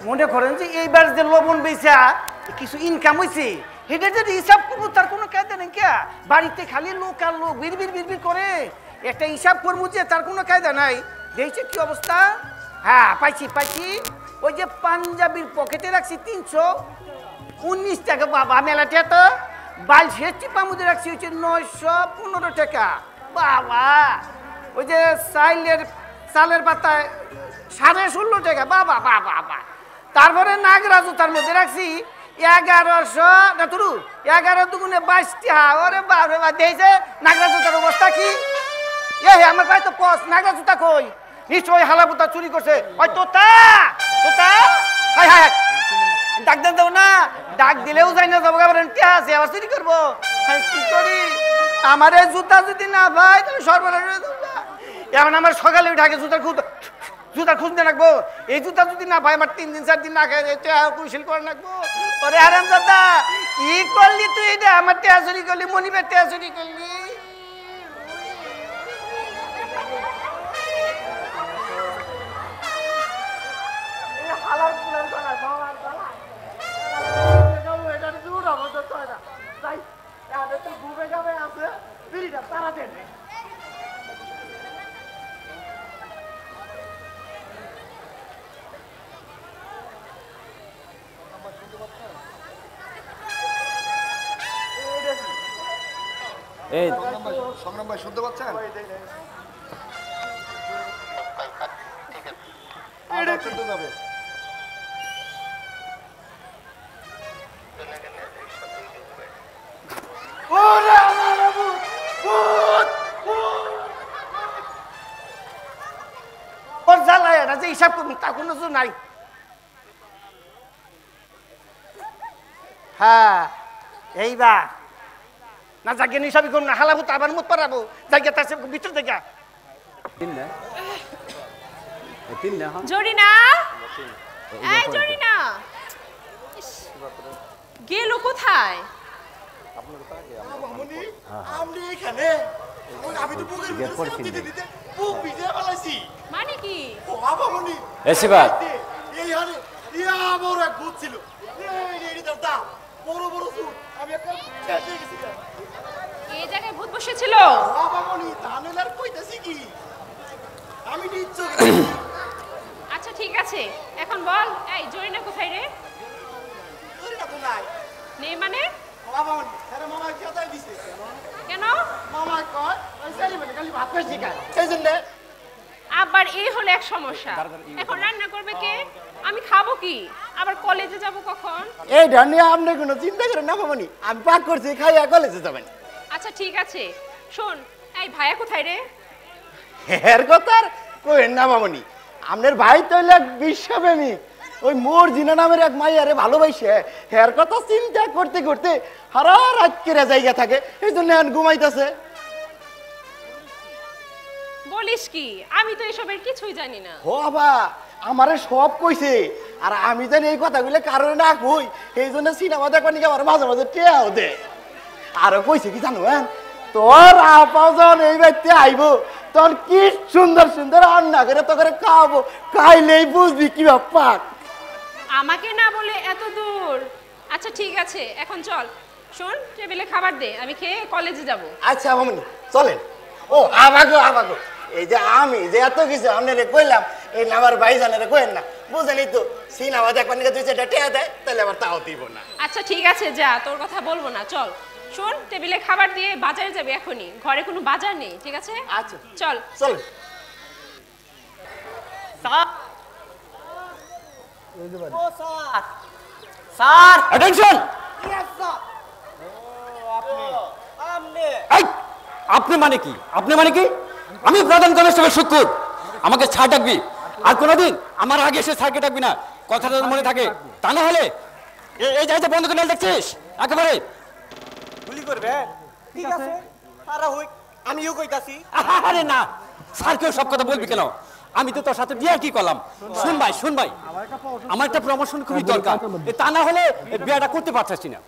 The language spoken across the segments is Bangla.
মনে করেন যে এইবার যে লবণ বেচা কিছু ইনকাম হয়েছে এটা যদি হিসাব করবো তার কোনো কায়দা নেই কে বাড়িতে খালি লোক আর লোক বিড়বিড় করে একটা হিসাব করবো যে তার কোনো কায়দা নাই দেখছে কি অবস্থা হ্যাঁ পাইছি ওই যে পাঞ্জাবির পকেটে রাখছি 319 টাকা বাবা মেলাটা তো বাল শেষটি পামুদে রাখছি হচ্ছে 915 টাকা বাবা ওই যে চালের পাতায় 16.5 টাকা বাবা বাবা তারপরে নাগরাজু তার মধ্যে রাখছি 1100 না তুরু 11 দুগুণে 22 টাকা ওরে বাবা দিয়েছে নাগরাজু তার অবস্থা কি আমার ভাই তো পস নাগরাজু তা কই নিশ্চয় হালাপুতা চুরি করছে ওই তোতা হাই ডাক দেন দাও না ডাক দিলেও যাই না যাবো গ্যারান্টি আছে আবার চুরি করবো কি করি আমার এই জুতা যদি না ভাই তাহলে সর্বনাশ এখন আমার সকালে উঠে আগে জুতা খুঁজতে রাখবো এই জুতা যদি না ভাই আমার 3 দিন 4 দিন না খাই কুশল করে রাখবো ওরে আরাম দাদা কি করলি তুই এটা আমার টেয়া চুরি করলি মনিবের টেয়া চুরি করলি সংগ্রাম ভাই শুনতে পাচ্ছেন শুনতে যাবে যে হিসাব করুন তা কোনো নাই হ্যাঁ এইবার না জাগে হিসাবই করুন না হালাবো তো আবার মুখ পারাবো জায়গা তার ভিতর থেকে জরিনা এই জরিনা গেল কোথায় আপনি এখানে আমি তো বুকের ভিতরে দিতে বুক ভিজে ফেলাইছি মানে কি ও বাবামণি এসিবাদ এই হারে ইয়া বড় এক ভূত ছিল এই দাদা বড় সুট আমি একটা খেতে গেছি এই জায়গায় ভূত বসেছিল বাবামণি তানেলার কইতাছি কি আমি নিচ্ছ আচ্ছা ঠিক আছে এখন বল এই জরিনা কোথায় রে জরিনা তো নাই নেই মানে বাবামণি আরে মামা কেদাই দিছে কেন মামা কয় ওই সারি মানে খালি ভাত খাই শিখায় সেইজন্য আবার এই হলো এক সমস্যা এখন রান্না করবে কে আমি খাবো কি আবার কলেজে যাব কখন এই নিয়ে আপনি কোনো চিন্তা করেন না বাবামণি আমি পাক করছি খাইয়া কলেজে যাবেন আচ্ছা ঠিক আছে শোন এই ভাইয়া কোথায় রে এর কথা আর কইেন না বাবামণি আপনার ভাই তো হইলো বিশ্বপ্রেমিক ওই মোর জিনা নামের এক মাইয়ারে ভালোবাসে এর কথা চিন্তা করতে করতে সারা রাত কেড়ে জায়গা থাকে এই জন্য এখন ঘুমাইতেছে বলিস কি আমি তো এসবের কিছুই জানি না ও বাবা আমারে সব কইছে আর আমি জানি এই কথাগুলো কারণে না কই এই জন্য সিনেমা দেখবার নাকি আমার মাঝে মাঝে টেয়াও দে আরো কইছে কি জানো তোর আপাও যখন এই বাড়িতে আইব তখন কি সুন্দর সুন্দর রান্না করে তো করে খাওয়াবো খাইলেই বুঝবি কি ব্যাপার আমাকে না বলে এত দূর আচ্ছা ঠিক আছে এখন চল শোন টেবিলে খাবার দে আমি খেয়ে কলেজে যাব আচ্ছা মামনি চলেন ও আবাগো এই যে আমি যে এত কিছু আপনারে কইলাম এই আমার ভাইজানেরে কইেন না বুঝেনি তো সিনেমা দেখবার নাকি 2-4টা টেয়া দেয় তাহলে আবার তাও দিব না আচ্ছা ঠিক আছে যা তোর কথা বলবো না চল শোন টেবিলে খাবার দিয়ে বাজারে যাবে এখনি ঘরে কোনো বাজার নেই ঠিক আছে আচ্ছা চল চল স্যার অ্যাটেনশন আপনি মানে কি আমি প্রধান কনস্টেবল শুক্কুর আমাকে ছাড় ডাকবি আর কোনোদিন আমার আগে এসে স্যারকে ডাকবি না কথাটা মনে থাকে তা না হলে এই জায়গাতে বন্ধ করে দেখছিস একেবারে গুলি করবে ঠিক আছে তারা হই আমিও কইতাছি আরে না স্যারকেও সব কথা বলবি কেন আমি তো তোর সাথে বিয়ে কি করলাম শুন ভাই আমার একটা প্রমোশন খুবই দরকার তা না হলে বিয়েটা করতে পারছিস না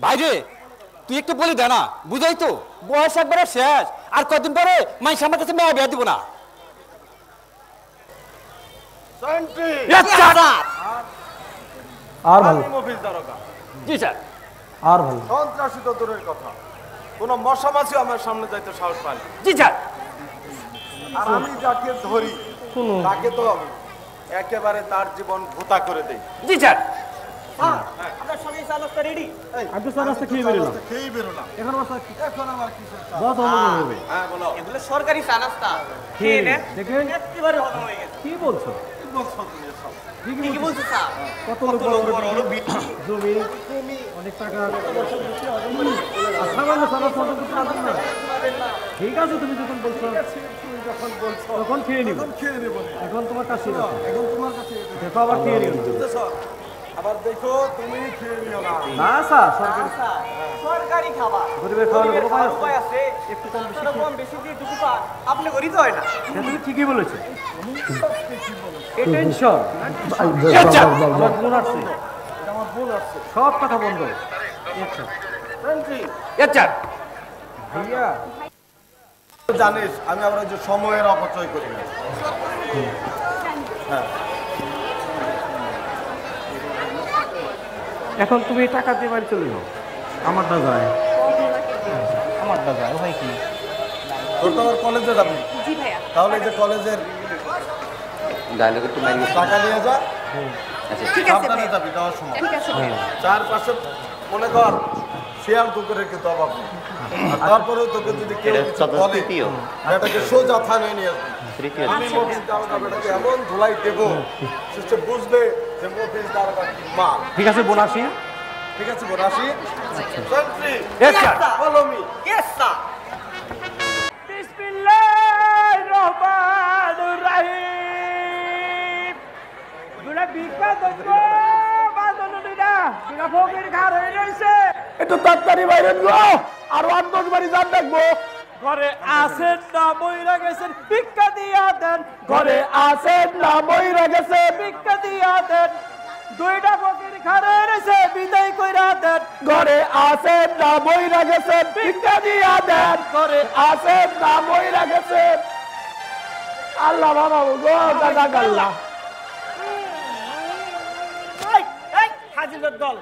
বাইরে তুই একটু বলে দে না বুঝাই তো বয়স একবারে শেষ আর কদিন পরে মাইস আমার কাছে মেয়ে বিয়ে দিব না আর ভালো আমি মফিজ দারোগা। জি স্যার। আর ভালো সন্ত্রাসী তো দূরের কথা, কোনো মশামাছিও আমার সামনে যাইতে সাহস পায় না। জি স্যার। আর আমি যাকে ধরি তাকে তো একেবারে তার জীবন ভোতা করে দেই। জি স্যার। আপনার সঙ্গে চা নাস্তা রেডি? আমি তো চা নাস্তা খেয়ে বেরোলাম। খেয়েই বেরোলাম। এখন এখন আমার কিসের চা? বস হবে হ্যাঁ বলো। এগুলো সরকারি চা নাস্তা। খেয়ে খেয়ে নেন, দেখেন একেবারে হজম হয়ে গেছে। কি বলছো? কি বলছো তুমি এসব? কি বলছো চা? কত কত লোক লোক বড় বড় বিল। জমি অনেক টাকা আর সামান্য সারা ফটো করতে পারবেন না। ঠিক আছে তুমি যখন বলছো তুমি যখন বলছো তখন খেয়ে নিব। খেয়ে নেবো না। এখন তোমার কাছে এখন তোমার কাছে দেখো আবার খেয়ে নিও। বুঝতেছো? আবার দেখো তুমি খেয়ে নিও না। না স্যার সরকারি চা, সরকারি খাবার। গরিবের খাওয়ানোর গরিবের উপায় খাওয়ার আছে। উপায় আছে। একটু কম বেশি আপনারা কম বেশি দিয়ে দুটো পা আপনি গরিব হয় না। হ্যাঁ, তুমি ঠিকই বলেছো। এই টেনশন আচ্ছা। আমার বোন আসছে, আমার ভুল আসছে। সব কথা বন্ধ। আচ্ছা আচ্ছা। ভাইয়া জানিস আমি আবার ওই যে সময়ের অপচয় করি না। এখন তুমি টাকা দিয়ে বাড়ি চলে যাও। আমারটা যায়, আমারটা যায় ভাই কি তোর তো আবার কলেজে যাবি, জি ভাইয়া। তাহলে এই যে কলেজের টাকা নিয়ে যা, ঠিক আছে সাবধানে ভাইয়া। যাবি যাওয়ার সময়। ঠিক আছে ভাইয়া। চারপাশে মনে কর শেয়াল কুকুরের কিন্তু অভাব নেই। আর তারপরেও তোকে যদি কেউ কিছু বলে এটাকে সোজা থানায় নিয়ে আসবি। আমি মফিজ দারোগা বেটাকে এমন ধুলাই দেবো সে বুঝবে যে মফিজ দারোগা কি মা। ঠিক আছে বোন আসি। ঠিক আছে বোন আসি। Sentry Yes, sir. Follow me. Yes sir. বিসমিল্লাহির রহমানির রহিম। দুলা বিকা দগো বাদনুনিরা দুলা ফকির ঘর হয়ে রইছে। একটু তাড়াতাড়ি বাইরে গো, আর 8-10 বাড়ি যান দেখবো। ঘরে আছেন না বইরা গেছেন ভিক্ষা দিয়া দেন। ঘরে আছেন না মইরা গেছে, ভিক্ষা দিয়া দেন। দুইটা ফকির ঘরে রইছে বিদায় কইরা দেন। ঘরে আছেন না মইরা গেছে, ভিক্ষা দিয়া দেন। ঘরে আছেন না মইরা গেছে। আল্লাহ বাবা গো দাদা গাল্লা। এই এই হাজির দল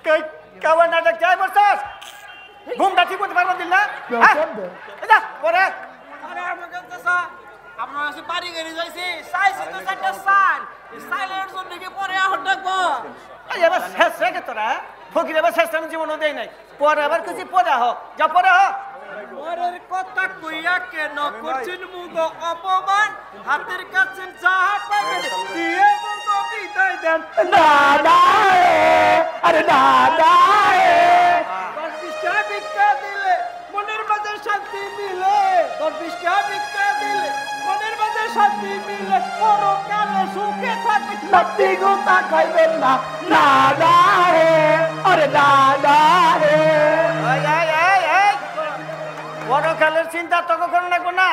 কই কাওয়া নাটক চাই বসছস ঘুমটা ঠিক করতে পারবো দিল না এটা পরে আরে আমার কাছে স্যার আপনার কাছে বাড়ি গেড়ে যাইছি সাইছে তো চারটা সাইন সাইলের জন্য কি পরে আহত ডাকবো। এই এবার শেষ রেখে তোরা ফকির এবার শেষ আমি জীবনও দেই নাই পরে আবার কিছু পরে হ যা পরে হ পরের কথা কইয়া কেন করছেন মুগ অপমান হাতের কাছে যা পাবেন দিয়ে মুগ বিদায় দেন। দাদা আরে দাদা দরবিশটা ভিক্ষা দিলে মনের মাঝে শান্তি মিলে। দরবিশটা ভিক্ষা দিলে মনের মাঝে শান্তি মিলে। পরকালে সুখে থাকবে। নাতি গোতা খাইবেন না দাদা আরে দাদা এই এই এই এই পরকালের চিন্তা তো কখনো রাখবো না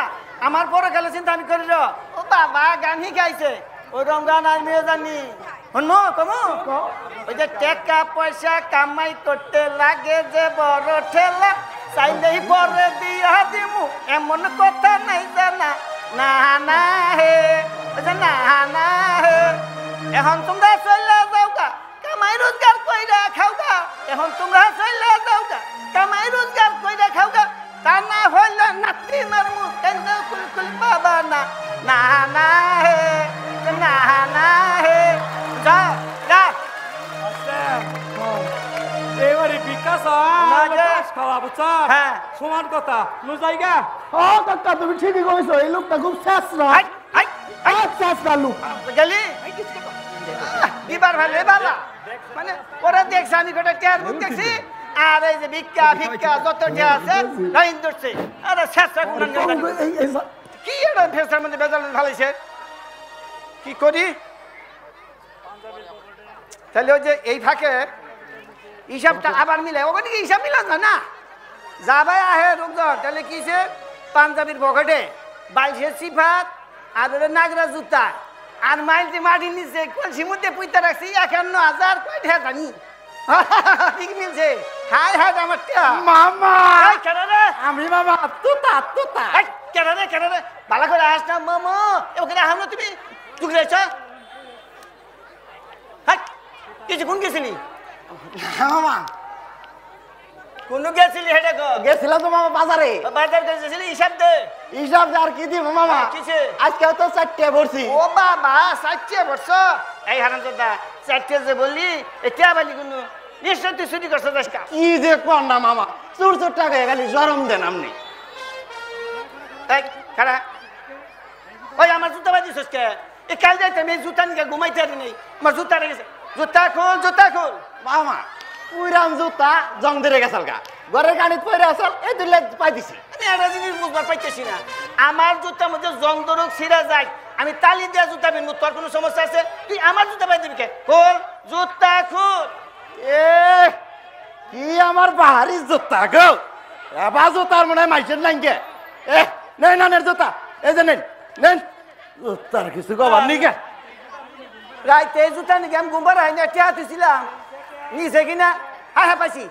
আমার পরকালের চিন্তা আমি করি রে। ও বাবা গান শিখাইছে ওইরকম গান আমিও জানি শুনো কমু ওই যে টাকা পয়সা কামাই করতে লাগে যে বড় ঠেলা চাইলেই পরে দিয়া দিমু এমন কথা নাই জানা না না হে ওই যে না না হে এখন তোমরা চলে যাও গা কামাই রোজগার কইরা খাও গা এখন তোমরা চলে যাও গা কামাই রোজগার কইরা খাও গা তা না হইলে নাতি মারমু কেন কুলকুল বাবা না না না হে না না হে যা যা এবারে বিকাশ খাওয়া বুঝছা হ্যাঁ সমান কথা নো জায়গা। ও কাকা তুমি ঠিকই কইছো, এই লোকটা খুব শেষরা। হাই হাই হাই শেষরা লোক। গেলি দিবার ভালো বাবা মানে ওরা দেখছে আমি গোটা টেয়ার মুখ দেখছি আর এই যে ভিক্ষা ভিক্ষা যত যে আছে লাইন ধরছে আরে শেষ কি এটা ফেসার মধ্যে বেজাল ঢালাইছে কি করি তাহলে ওই যে এই ফাঁকে হিসাবটা আবার মিলে ওখানে কি হিসাব মিলান না যা ভাই আহে রোগদর তাহলে কিসে পাঞ্জাবির পকেটে বাইশের সিফাত আর ওটা নাগরা জুতা আর মাইলটি মাটির নিচে কলসির মধ্যে পুইতে রাখছি 51,000 কয় ঢের জানি ঠিক মিলছে হাই হাই আমার মামা কেন রে আমি মামা তুতা তুতা কেন রে ভালো করে আস না মামা ওখানে আহ না তুমি টুকরেছ কিছু কোন গেছিলি মামা কোন গেছিলি হেডা গো গেছিলাম তো মামা বাজারে বাজার গেছিলি হিসাব দে হিসাব আর কি দিব মামা কিসে আজকে তো 4টে ভরছি ও বাবা 4টে বর্ষ এই হারামজাদা 4টে যে বললি এটা বালি কোন নিশ্চয় তুই চুরি করছ আজকে কি যে কোন না মামা চুর চুর টাকা খালি জরম দেন আপনি এই খারা ওই আমার জুতা বাজিস কে এই কাল যাইতে আমি জুতা নিয়ে ঘুমাইতে পারি নাই আমার জুতা রেখেছে জুতা খোল মামা পুরান জুতা জং ধরে গেছাল গা ঘরের গাড়িত পরে আসল এই দুলে পাই দিছি আমি একটা জিনিস বুঝবার পাইতেছি না আমার জুতার মধ্যে জং ধরুক ছিঁড়া যায় আমি তালি দেওয়া জুতা বিনবো তোর কোনো সমস্যা আছে তুই আমার জুতা পাই দিবি কে খোল জুতা খোল এ কি আমার বাহারি জুতা গো এবার জুতার মনে মাইছেন নাইকে এ নেই নানের জুতা এই যে নেন নেন জুতার কিছু কবার নিকে রাইতে এই জুতা নাকি আমি ঘুমবার হয় না টিয়া দিছিলাম নিছে কিনা হ্যাঁ পাইছি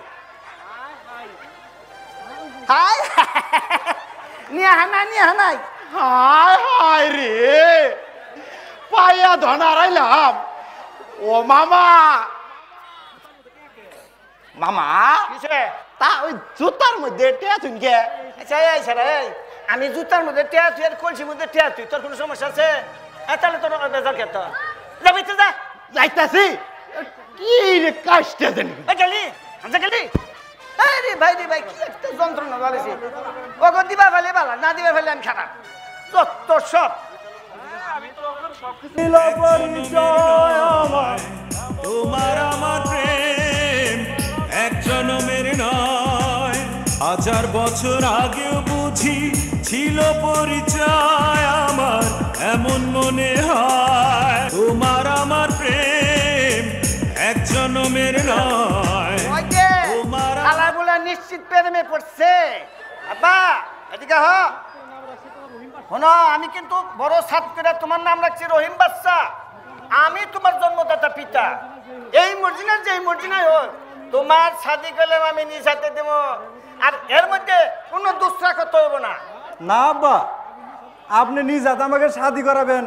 হাই নিয়ে হানাই হায় হায় রে পাইয়া ধনা রাইলাম ও মামা মামা কিসে তা ওই জুতার মধ্যে টিয়া তুনকে আচ্ছা এই স্যার আমি জুতার মধ্যে টিয়া তুই আর কলসির মধ্যে টিয়া তুই তোর কোনো সমস্যা আছে তাহলে তোর বেজার খেত যাবি তো যা যাইতাছি কি রে কাজটা জানি গেলি হামজা গেলি আরে ভাই রে ভাই কি একটা যন্ত্রণা বলেছি ওগো দিবা ফেলে বালা না দিবা ফেলে আমি খারাপ তত সব ছিল পরিচয় আমার তোমার আমার প্রেম এক জনমের নয় 1000 বছর আগেও বুঝি ছিল পরিচয় আমার এমন মনে হয় তোমার আমার প্রেম এক জনমের নয় ওই যে খালা বলে নিশ্চিত প্রেমে পড়ছে আব্বা এদিকে হ শোনো আমি কিন্তু বড় সাত করে তোমার নাম রাখছি রহিম বাচ্চা আমি তোমার জন্মদাতা পিতা এই মর্জিনার যে মর্জিনাই হোক তোমার শাদি করলে আমি নিজ হাতে দেব আর এর মধ্যে কোনো দুসরা করতে হইব না না আব্বা আপনি নিজ হাতে আমাকে শাদি করাবেন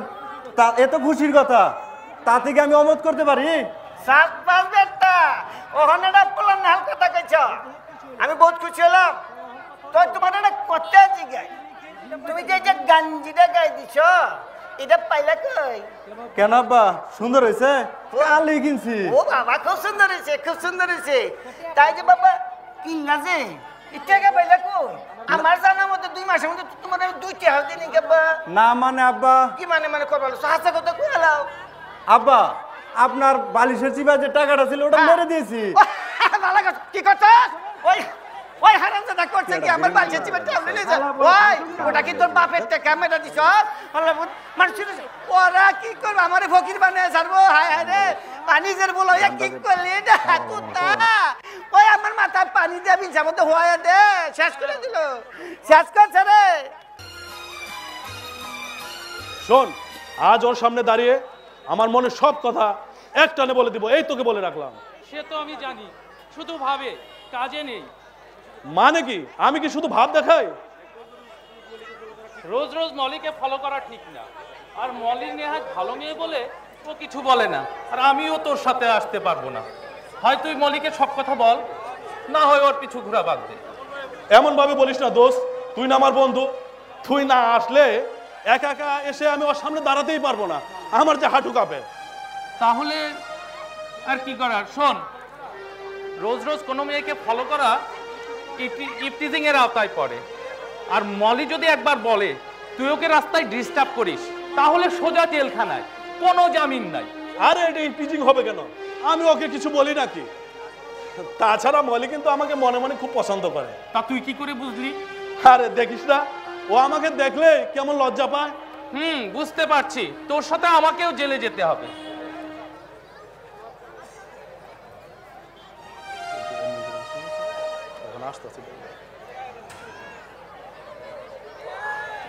তা এত খুশির কথা তা থেকে আমি অমত করতে পারি সাত পাঁচ বেটা ওখানে একটা প্লান হাল কথা কইছ আমি বহুত খুশি হলাম তো তোমার একটা কথা জিগাই তুমি যে যে গাঞ্জিটা গাই দিছ এটা পাইলা কই কেন আব্বা সুন্দর হয়েছে কালি কিনছি ও বাবা খুব সুন্দর হয়েছে তাই যে বাবা কিনলা যে ইটাকে পাইলা কই আমার জানা মতে 2 মাসের মধ্যে তোমার আমি 2টা হাতে নিয়ে গেবা না মানে আব্বা কি মানে করবালো হাসা কথা কইলাও আব্বা আপনার বালিশের চিপা যে টাকাটা ছিল ওটা মেরে দিয়েছি ভালো কথা কি কথা ওই হারামজাদা করছে কি আমার বালছে চিবাতে আমলে নিয়ে যা ওই ওটা কি তোর বাপের টাকা মেটা দিছ আল্লাহ মানুষ ওরা কি করবে আমারে ফকির বানায় ছাড়বো হায় হায় রে পানি জের বলো এ কি করলি না কুত্তা ওই আমার মাথায় পানি দিয়ে বিছার মধ্যে হওয়া দে শেষ করে দিল শেষ করছে রে শোন আজ ওর সামনে দাঁড়িয়ে আমার মনে সব কথা একটানে বলে দিব এই তোকে বলে রাখলাম সে তো আমি জানি শুধু ভাবে কাজে নেই মানে কি আমি কি শুধু ভাব দেখাই রোজ রোজ মলিকে ফলো করা ঠিক না আর মলি নেহাত ভালো মেয়ে বলে ও কিছু বলে না আর আমিও তোর সাথে আসতে পারবো না হয় তুই মলিকে সব কথা বল না হয় ওর পিছু ঘোরা বাদ দে এমন ভাবে বলিস না দোস্ত তুই না আমার বন্ধু তুই না আসলে একা একা এসে আমি ওর সামনে দাঁড়াতেই পারবো না আমার যে হাঁটু কাঁপে তাহলে আর কি করার শোন রোজ রোজ কোনো মেয়েকে ফলো করা ইফটিজিং এর আওতায় পড়ে আর মলি যদি একবার বলে তুই ওকে রাস্তায় ডিস্টার্ব করিস তাহলে সোজা জেলখানায় কোনো জামিন নাই আরে এটা পিচিং হবে কেন আমি ওকে কিছু বলি নাকি তাছাড়া মলি কিন্তু আমাকে মনে মনে খুব পছন্দ করে তা তুই কি করে বুঝলি আরে দেখিস না ও আমাকে দেখলে কেমন লজ্জা পায় বুঝতে পারছি তোর সাথে আমাকেও জেলে যেতে হবে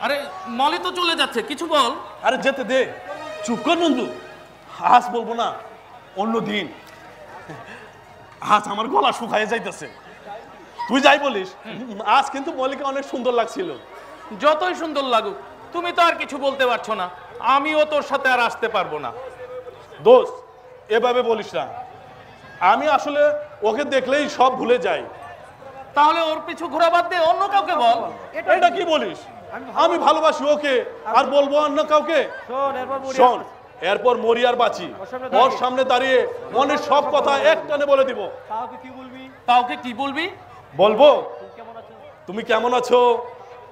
আরে মলি তো চলে যাচ্ছে কিছু বল আরে যেতে দে চুপ কর বন্ধু আজ বলবো না অন্য দিন আজ আমার গলা শুকায় যাইতেছে তুই যাই বলিস আজ কিন্তু মলিকে অনেক সুন্দর লাগছিল যতই সুন্দর লাগুক তুমি তো আর কিছু বলতে পারছো না আমিও তোর সাথে আর আসতে পারবো না দোস্ত এভাবে বলিস না আমি আসলে ওকে দেখলেই সব ভুলে যাই। তাহলে ওর পিছু ঘোরা বাদ দিয়ে অন্য কাউকে বল। এটা কি বলিস? আমি ভালোবাসি ওকে, আর বলবো অন্য কাউকে? শোন, এরপর মরি আর বাঁচি ওর সামনে দাঁড়িয়ে মনের সব কথা এক টানে বলে দিব। কাউকে কি বলবি? বলবো, তুমি কেমন আছো,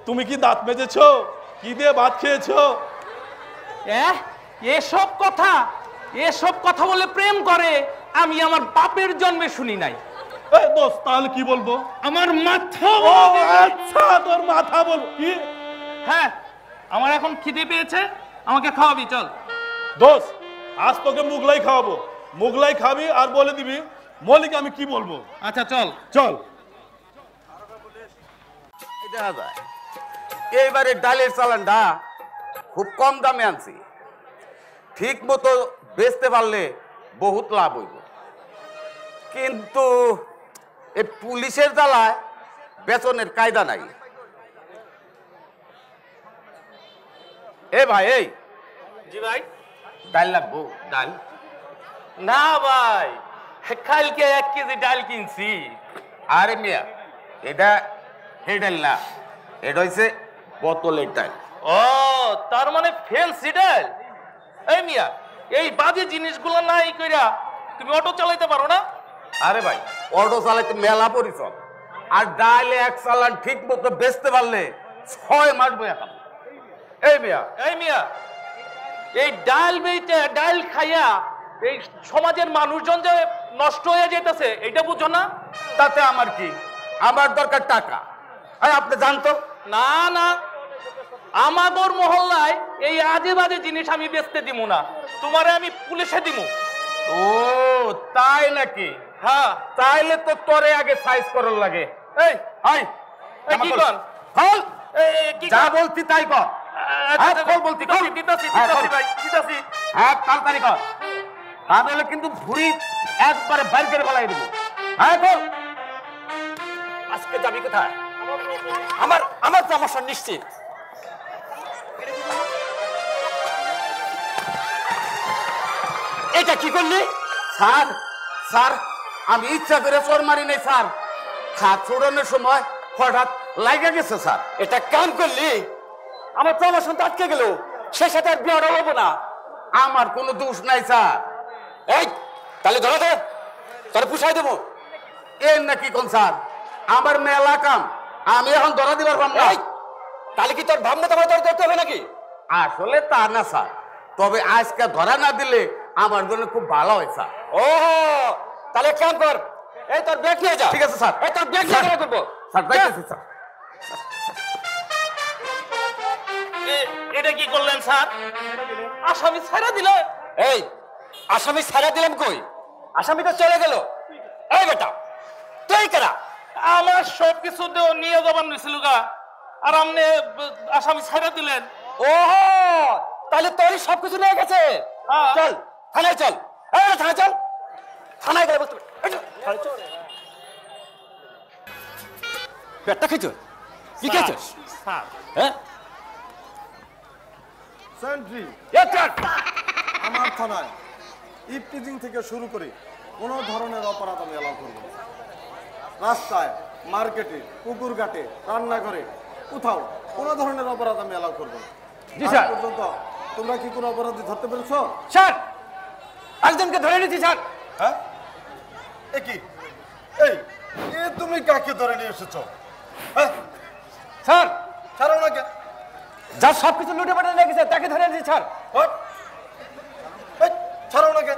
তুমি কি দাঁত মেজেছো, কি দিয়ে ভাত খেয়েছো। এসব কথা বলে প্রেম করে আমি আমার বাপের জন্মে শুনি নাই। দোস্ত তাহলে কি বলবো? আমার মাথা। আচ্ছা, তোর মাথা বল। কি? হ্যাঁ, আমার এখন খিদে পেয়েছে, আমাকে খাওয়াবি, চল। দোস্ত, আজ তোকে মুগলাই খাওয়াবো। মুগলাই খাবি আর বলে দিবি মলিক আমি কি বলবো। আচ্ছা চল চল। দেখা যায় এইবারে ডালের চালানটা খুব কম দামে আনছি, ঠিক মতো বেচতে পারলে বহুত লাভ হইব, কিন্তু এই পুলিশের জ্বালায় বেতনের কায়দা নাই। এ ভাই, এই জি ভাই। ডাল লাগবো? ডাল না ভাই, কালকে 1 কেজি ডাল কিনছি। আরে মিয়া, এটা হে ডাল না, এটা হইছে বোতলের ডাল। ও, তার মানে ফ্যান্সি ডাল। এই মিয়া, এই বাজে জিনিসগুলো নাই কইরা তুমি অটো চালাইতে পারো না? আরে ভাই, অটো চালাইতে মেলা পরিশ্রম, আর ডাল এক চালান ঠিক মতো বেচতে পারলে 6 মাস বইয়া খাবো। এই মিয়া, এই ডাল বেইতে ডাল খাইয়া এই সমাজের মানুষজন যে নষ্ট হয়ে যেতেছে, এটা বুঝো না? তাতে আমার কি? আমার দরকার টাকা। আপনি জানতো না না, আমাগর মহল্লায় এই আজে বাজে জিনিস আমি বেচতে দিব না, তোমারে আমি পুলিশে দিব। ও তাই নাকি? হ্যাঁ, তাইলে তো তোরে আগে সাইজ করার লাগে। এই আই কি কর? হল, যা বলতি তাই কর। বলতি দিতাছি ভাই, দিতাছি। হ্যাঁ, তাড়াতাড়ি কর, তাহলে কিন্তু ভুড়ি একবারে বাইর করে বলাই দেবো। হ্যাঁ বল। আজকে যাবি কোথায়? আমার প্রমোশন নিশ্চিত। এটা কি করলি? স্যার, আমি ইচ্ছা করে চোর মারি নাই স্যার, হাত ছোড়ানোর সময় হঠাৎ লাগা গেছে স্যার। এটা কাম করলি, আমার প্রমোশন তো আটকে গেল, সে সাথে আর বিয়েটা হবো না। আমার কোনো দোষ নাই স্যার। এই তাহলে ধরা দে, তোর পুষাই দেবো। এর নাকি কোন স্যার, আমার মেলা কাম, আমি এখন ধরা দিবার ভাবনা। তাহলে কি তোর ভাবনা তোমার তোর করতে হবে নাকি? আসলে তা না স্যার, তবে আজকে ধরা না দিলে আমার জন্য খুব ভালো হয় স্যার। ও তাহলে কাম কর, এই তোর ব্যাগ নিয়ে যা। ঠিক আছে স্যার। এই তোর ব্যাগ নিয়ে করবো স্যার, যাইতেছি স্যার। এটা কি করলেন স্যার? আসামি ছাড়া দিল। এই আসামি ছাড়া দিলাম কই? আসামি তো চলে গেল। এই বেটা, তুই কারা? আমার সবকিছু নিয়ে জবান নিছিল গা, আর আপনি আসামি ছাড়া দিলেন। ওহো, তাহলে তোরই সবকিছু নিয়ে গেছে। চল থানায় চল। থানায় চল, থানায় গেলে বুঝতে পেটটা খেয়েছ? কি খেয়েছিস? হ্যাঁ, সেন্ট্রি আমার থানায় ইফটিজিং থেকে শুরু করে কোনো ধরনের অপরাধ আমি এলাও করব না। রাস্তায়, মার্কেটে, পুকুর ঘাটে, রান্নাঘরে, কোথাও কোনো ধরনের অপরাধ আমি এলাও করব না। জি স্যার। পর্যন্ত তোমরা কি কোনো অপরাধী ধরতে পেরেছো? স্যার, একজনকে ধরে নিয়েছি স্যার। হ্যাঁ, এ কি? এই তুমি কাকে ধরে নিয়ে এসেছো? হ্যাঁ স্যার, ছাড়ো না কে? যার সবকিছু লুটে পাটে নিয়ে গেছে তাকে ধরে নিয়েছি স্যার। ছাড়ো না কে?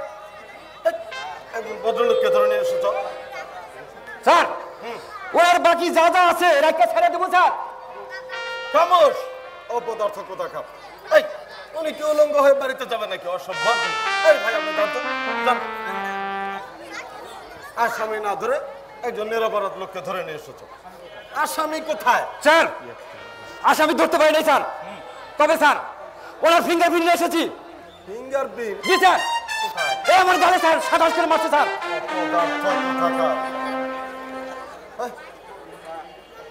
একজন ভদ্রলোককে ধরে নিয়ে এসেছো? স্যার, ওর বাকি যা যা আছে এরাকে ছেড়ে দেবো স্যার। খামোশ, অপদার্থ কোথাকার। এই উনি কি উলঙ্গ হয়ে বাড়িতে যাবে নাকি? অসভ্য। এই ভাই, আপনি জানতো যান। আসামি না ধরে একজন নিরপরাধ লোককে ধরে নিয়ে এসেছো। আসামি কোথায়? স্যার, আসামি ধরতে পারি নাই স্যার, তবে স্যার ওনার ফিঙ্গারপ্রিন্ট নিয়ে এসেছি। ফিঙ্গারপ্রিন্ট? জি স্যার। এই আমার গালে স্যার 27 করে মারছে স্যার।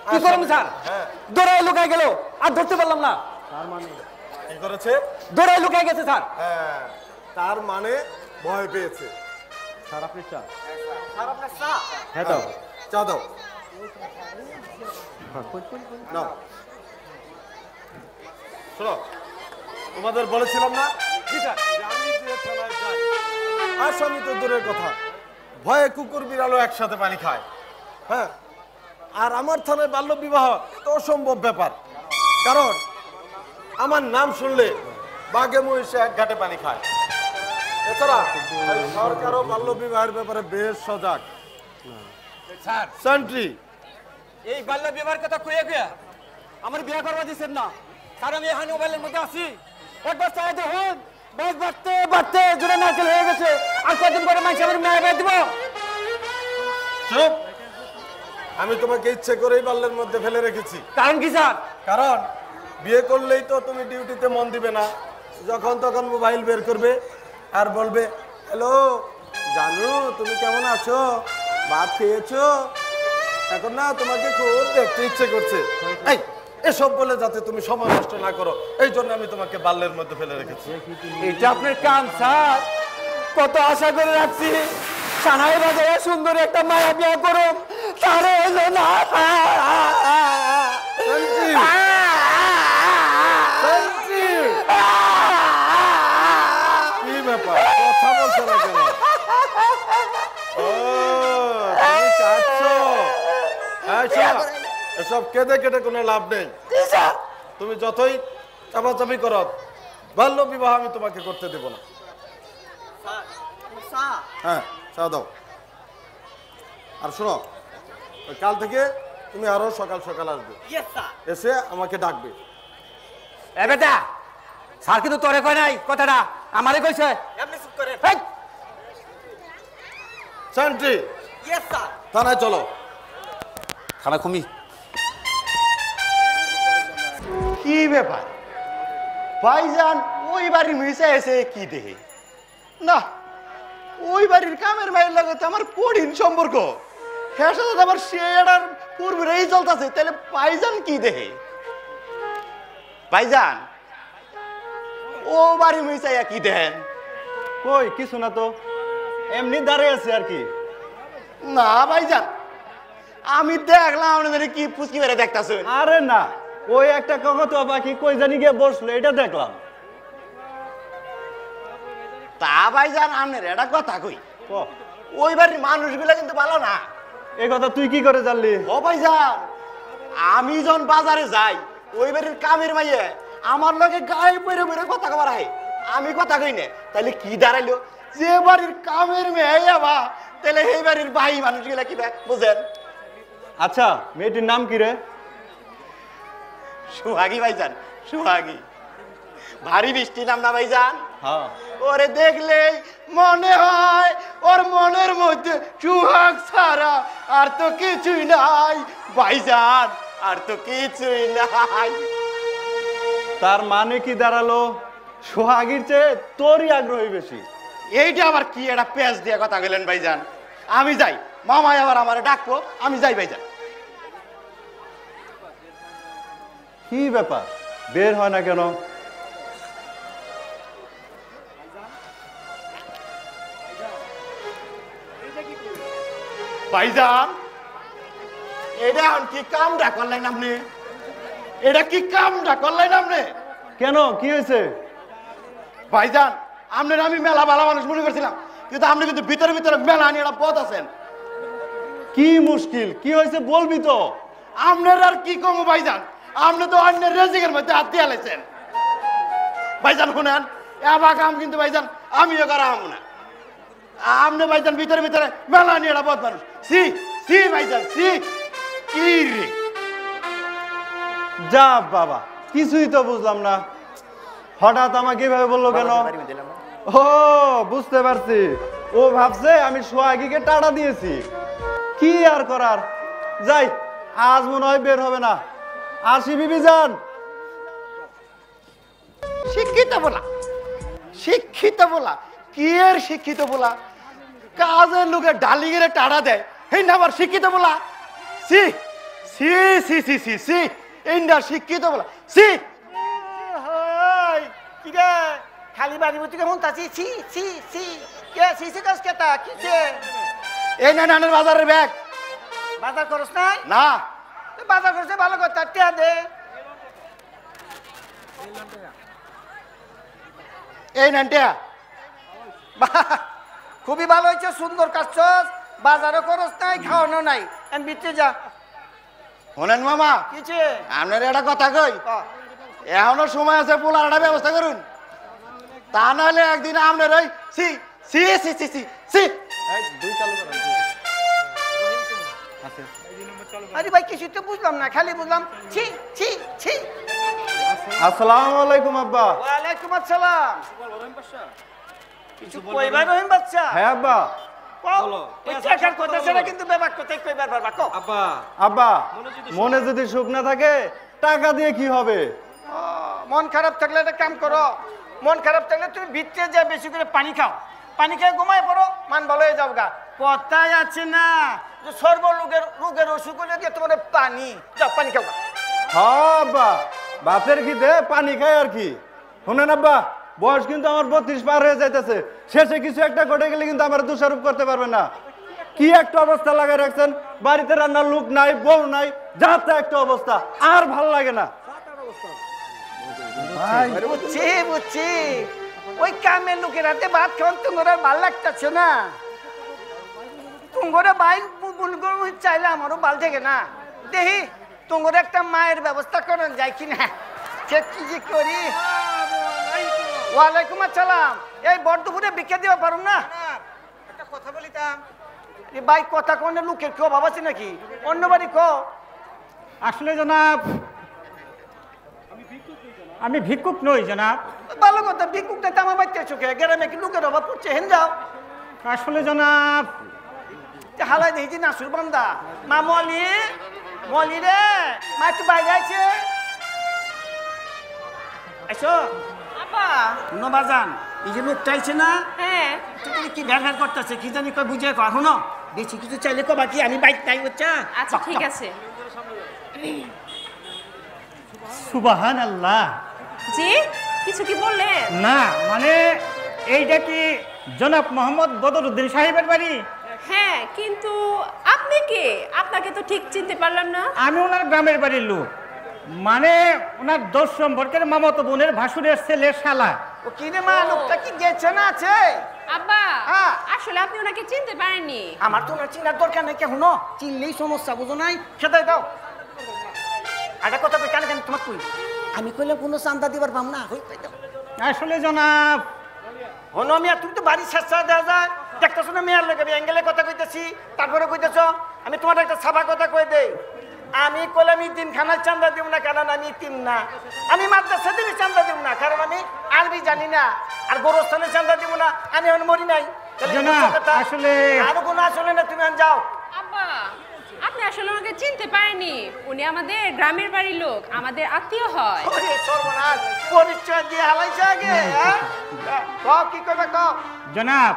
কি করবো স্যার? দৌড়ায় লুকায় গেল, আর ধরতে পারলাম না। তার মানে কি করেছে? দৌড়ায় লুকায় গেছে স্যার। হ্যাঁ, তার মানে ভয় পেয়েছে। স্যার আপনি চা। স্যার আপনার চা? হ্যাঁ দাও। চা দাও। নাও। শোনো, তোমাদের বলেছিলাম না যে আমি যে থানায় যাই, আসামি তো দূরের কথা, ভয়ে কুকুর বিড়ালও একসাথে পানি খায়। হ্যাঁ, আর আমার থানায় বাল্য বিবাহ তো অসম্ভব ব্যাপার, কারণ আমার নাম শুনলে বাঘে মহিষে এক ঘাটে পানি খায়। এছাড়া সরকারও বাল্য বিবাহের ব্যাপারে বেশ সজাগ। স্যার সেন্ট্রি, এই বাল্য বিবাহের কথা কয়ে গিয়া আমার বিয়ে করবা দিচ্ছেন না, কারণ আমি এখানে মোবাইলের মধ্যে আছি। একবার চাই দেখুন, বয়স বাড়তে বাড়তে জোরে নারকেল হয়ে গেছে, আর কদিন পরে মানুষ আমার মেয়ে বিয়ে দিব। চুপ! আমি তোমাকে ইচ্ছে করেই বাল্যের মধ্যে ফেলে রেখেছি। কারণ কি স্যার? কারণ বিয়ে করলেই তো তুমি ডিউটিতে মন দিবে না, যখন তখন মোবাইল বের করবে আর বলবে, হ্যালো জানু, তুমি কেমন আছো, ভাত খেয়েছো? এখন না তোমাকে খুব দেখতে ইচ্ছে করছে। এই এসব বলে যাতে তুমি সময় নষ্ট না করো, এই জন্য আমি তোমাকে বাল্যের মধ্যে ফেলে রেখেছি। এটা আপনার কাম স্যার, কত আশা করে রাখছি সানাই বাজারে সুন্দর একটা মায়া বিয়ে করুন, তারে এলো না। কি ব্যাপার, কথা বলছো না কেন? ও তুমি কাঁদছো? এসব কেঁদে কেটে কোনো লাভ নেই। তুমি যতই চাপাচাপি করো, বাল্য বিবাহ আমি তোমাকে করতে দেব না। হ্যাঁ, চা দাও। আর শোনো, কাল থেকে তুমি আরো সকাল সকাল আসবে, এসে আমাকে ডাকবে। এ বেটা, স্যার কিন্তু তোরে কয় নাই কথাটা, আমারে কইছে। সেন্ট্রি, থানায় চলো। থানা কমি। কি ব্যাপার ভাইজান, ওই বাড়ির মিশে এসে কি দেখে না, ওই বাড়ির কামের মায়ের লাগে তো আমার কঠিন সম্পর্ক, হ্যাঁ সাথে আমার শেয়ার পূর্বেই চলতেছে, তাহলে ভাইজান কি দেখে? ভাইজান ও বাড়ি মিশাইয়া কি দেখেন? কই কিছু না তো, এমনি দাঁড়িয়ে আছে আর কি। না ভাইজান, আমি দেখলাম আপনাদের কি পুচকি বেড়ে দেখতেছেন। আরে না, ওই একটা কাকাতুয়া পাখি কই জানি গিয়ে বসলো, এটা দেখলাম। তা ভাইজান আপনার এটা কথা কই, ওই বাড়ির মানুষগুলা কিন্তু ভালো না। এই কথা তুই কি করে জানলি? ও ভাইজান, আমি যখন বাজারে যাই, ওই বাড়ির কামের মাইয়ে আমার লগে গায়ে পরে পরে কথা কবার হয়, আমি কথা কই না, তাহলে কি দাঁড়াইলো? যে বাড়ির কামের মেয়ে বা, তাহলে এই বাড়ির ভাই মানুষগুলা কি বুঝেন? আচ্ছা, মেয়েটির নাম কি রে? সুহাগী ভাইজান, সুহাগী। ভারী বৃষ্টি নাম না ভাইজান? হ্যাঁ। ওরে দেখলেই মনে হয় ওর মনের মধ্যে সুহাগ ছাড়া আর তো কিছুই নাই ভাইজান, আর তো কিছুই নাই। তার মানে কি দাঁড়ালো, সোহাগীর চেয়ে তোরই আগ্রহী বেশি? এইটা আবার কি একটা পেঁচ দিয়ে কথা বললেন ভাইজান? আমি যাই, মামাই আবার আমারে ডাকবো, আমি যাই ভাইজান। কি ব্যাপার, বের হয় না কেন? ভাইজান এটা এখন কি কামটা করলেন আপনি? এটা কি কামটা করলেন আপনি? কেন, কি হয়েছে? ভাইজান আপনার আমি মেলা ভালো মানুষ মনে করছিলাম, কিন্তু আপনি কিন্তু ভিতরে ভিতরে মেলা নিয়ে একটা পথ আছেন। কি মুশকিল, কি হয়েছে বলবি তো? আপনার আর কি কমো ভাইজান, আপনি তো অন্যের রেজিকের মধ্যে হাত দিয়ে আলাইছেন। ভাইজান শুনেন, এবার কাম কিন্তু ভাইজান আমিও করা হবো না। আপনি ভাইজান ভিতরে ভিতরে মেলা নিয়ে একটা পথ মানুষ। সি সি ভাইজান, সি কি রে? যা বাবা, কিছুই তো বুঝলাম না, হঠাৎ আমাকে এভাবে বললো কেন? ও বুঝতে পারছি, ও ভাবছে আমি সোহাগীকে টাটা দিয়েছি। কি আর করার, যাই, আজ মনে হয় বের হবে না। আসি বিবি যান। শিক্ষিত বলা, শিক্ষিত বলা, কি এর শিক্ষিত বলা? কাজের লোকের ডালিগের টাড়া দেয়, এই না আবার শিক্ষিত বলা? সি সি সি সি সি সি এইটা শিক্ষিত বলা? সি কি রে, খালি বাড়ির মধ্যে কেমন তাছি? ছি ছি ছি কে সিসি কাজ কেতা কিছে এই না নানের বাজারের ব্যাগ বাজার করছ নাই না তুই বাজার করছে ভালো কথা টিয়া দে এই নানটিয়া খুবই ভালো হয়েছে সুন্দর কাজ বাজারও করছ নাই খাওয়ানো নাই আমি বিতে যা শোনেন মামা কিছে আপনার একটা কথা কই এখনো সময় আছে পোলার একটা ব্যবস্থা করুন তা নাহলে একদিন আপনার ওই সি সি সি সি সি সি আরে ভাই কিছু তো বুঝলাম না খালি বুঝলাম ছি ছি ছি আসসালামু আলাইকুম আব্বা। ওয়ালাইকুম আসসালাম কিছু কইবার রহিম বাচ্চা হ্যাঁ আব্বা। বলো এই টাকার কথা সেটা কিন্তু বেবাক কথা কইবার পারবা কও আব্বা আব্বা মনে যদি সুখ না থাকে টাকা দিয়ে কি হবে? মন খারাপ থাকলে একটা কাম করো মন খারাপ থাকলে তুমি ভিতরে যা বেশি করে পানি খাও পানি খেয়ে ঘুমায় পড়ো মান ভালো হয়ে যাও গা কথাই আছে না যে সর্ব রোগের অসুখ হলে দিয়ে তোমার পানি যাও পানি খাও হ্যাঁ আব্বা ভাতের খিদে পানি খাই আর কি। শোনেন আব্বা বয়স কিন্তু আমার 32 পার হয়ে যাইতেছে শেষে কিছু একটা ঘটে গেলে কিন্তু আমার দোষারোপ করতে পারবে না। কি একটা অবস্থা লাগাই রাখছেন বাড়িতে রান্নার লোক নাই বউ নাই যাতে একটা অবস্থা আর ভাল লাগে না। বুঝছি বুঝছি ওই কামের লোকের হাতে ভাত খাওয়ান তোমার আর ভাল লাগতেছে না তোমার ভাই চাইলে আমারও ভাল থেকে না দেখি তোমার একটা মায়ের ব্যবস্থা করেন যায় কিনা সে কি যে করি। ওয়ালাইকুম আসসালাম এই বর্ধপুরে বিকে দিতে পারুন না একটা কথা বলিতাম ভাই কথা কোনে লোকের কেউ অভাব আছে নাকি অন্য বাড়ি কো আসলে জনাব আমি ভিক্ষুক নই জনাব। ভালো কথা ভিক্ষুক না আমার বাচ্চা চোখে গ্রামে কি লোকের অভাব পড়ছে হেন যাও আসলে জনাব হালাই দেখি নাসুর বান্দা মা মলি মলি রে মা একটু বাইরে আছে আইসো আপা নবাজান এই যে লোকটা আইছে না হ্যাঁ তুই কি ব্যবহার করতেছে কি জানি কই বুঝে কো এখনো বেশি কিছু চাইলে কো বাকি আমি বাইক নাই হচ্ছে আচ্ছা ঠিক আছে সুবহানাল্লাহ। জি কিছু কি বললেন? না মানে এইটা কি জনাব মোহাম্মদ বদরুদ্দিন সাহেবের বাড়ি? হ্যাঁ কিন্তু আপনি কে আপনাকে তো ঠিক চিনতে পারলাম না। আমি ওনার গ্রামের বাড়ির লোক মানে ওনার দোষ সম্পর্কের মামাতো বোনের ভাসুরের ছেলে শালা। ও কি রে মা লোকটা কি গেছে না আছে আব্বা হ্যাঁ আসলে আপনি ওনাকে চিনতে পারেননি। আমার তো ওনার চিনার দরকার নাই কেন চিনলেই সমস্যা বুঝো নাই খেতে দাও একটা কথা কই কানে কানে তোমার কই আমি কইলে কোনো চান্দা দিবার পাম না হই কই দাও আসলে জনাব হনো মিয়া তুমি তো বাড়ি শেষ দেওয়া যায় দেখতেছো না মেয়ার লোক আমি অ্যাঙ্গেলে কথা কইতেছি তারপরে কইতেছ আমি তোমার একটা সাবা কথা কই দেই আমি কইলে আমি দিন খানার চান্দা দিব না কারণ আমি তিন না আমি মাদ্রাসা দিবি চান্দা দিব না কারণ আমি আরবি জানি না আর গোরস্থানে চান্দা দিব না আমি এখন মরি নাই আসলে আরো কোনো আসলে না তুমি যাও আব্বা আপনি আসলে ওনাকে চিনতে পারেননি উনি আমাদের গ্রামের বাড়ির লোক আমাদের আত্মীয় হয়। ওরে সর্বনাশ পরিচয় দিয়ে হালাইছে আগে হ্যাঁ কও কি করবে কও জনাব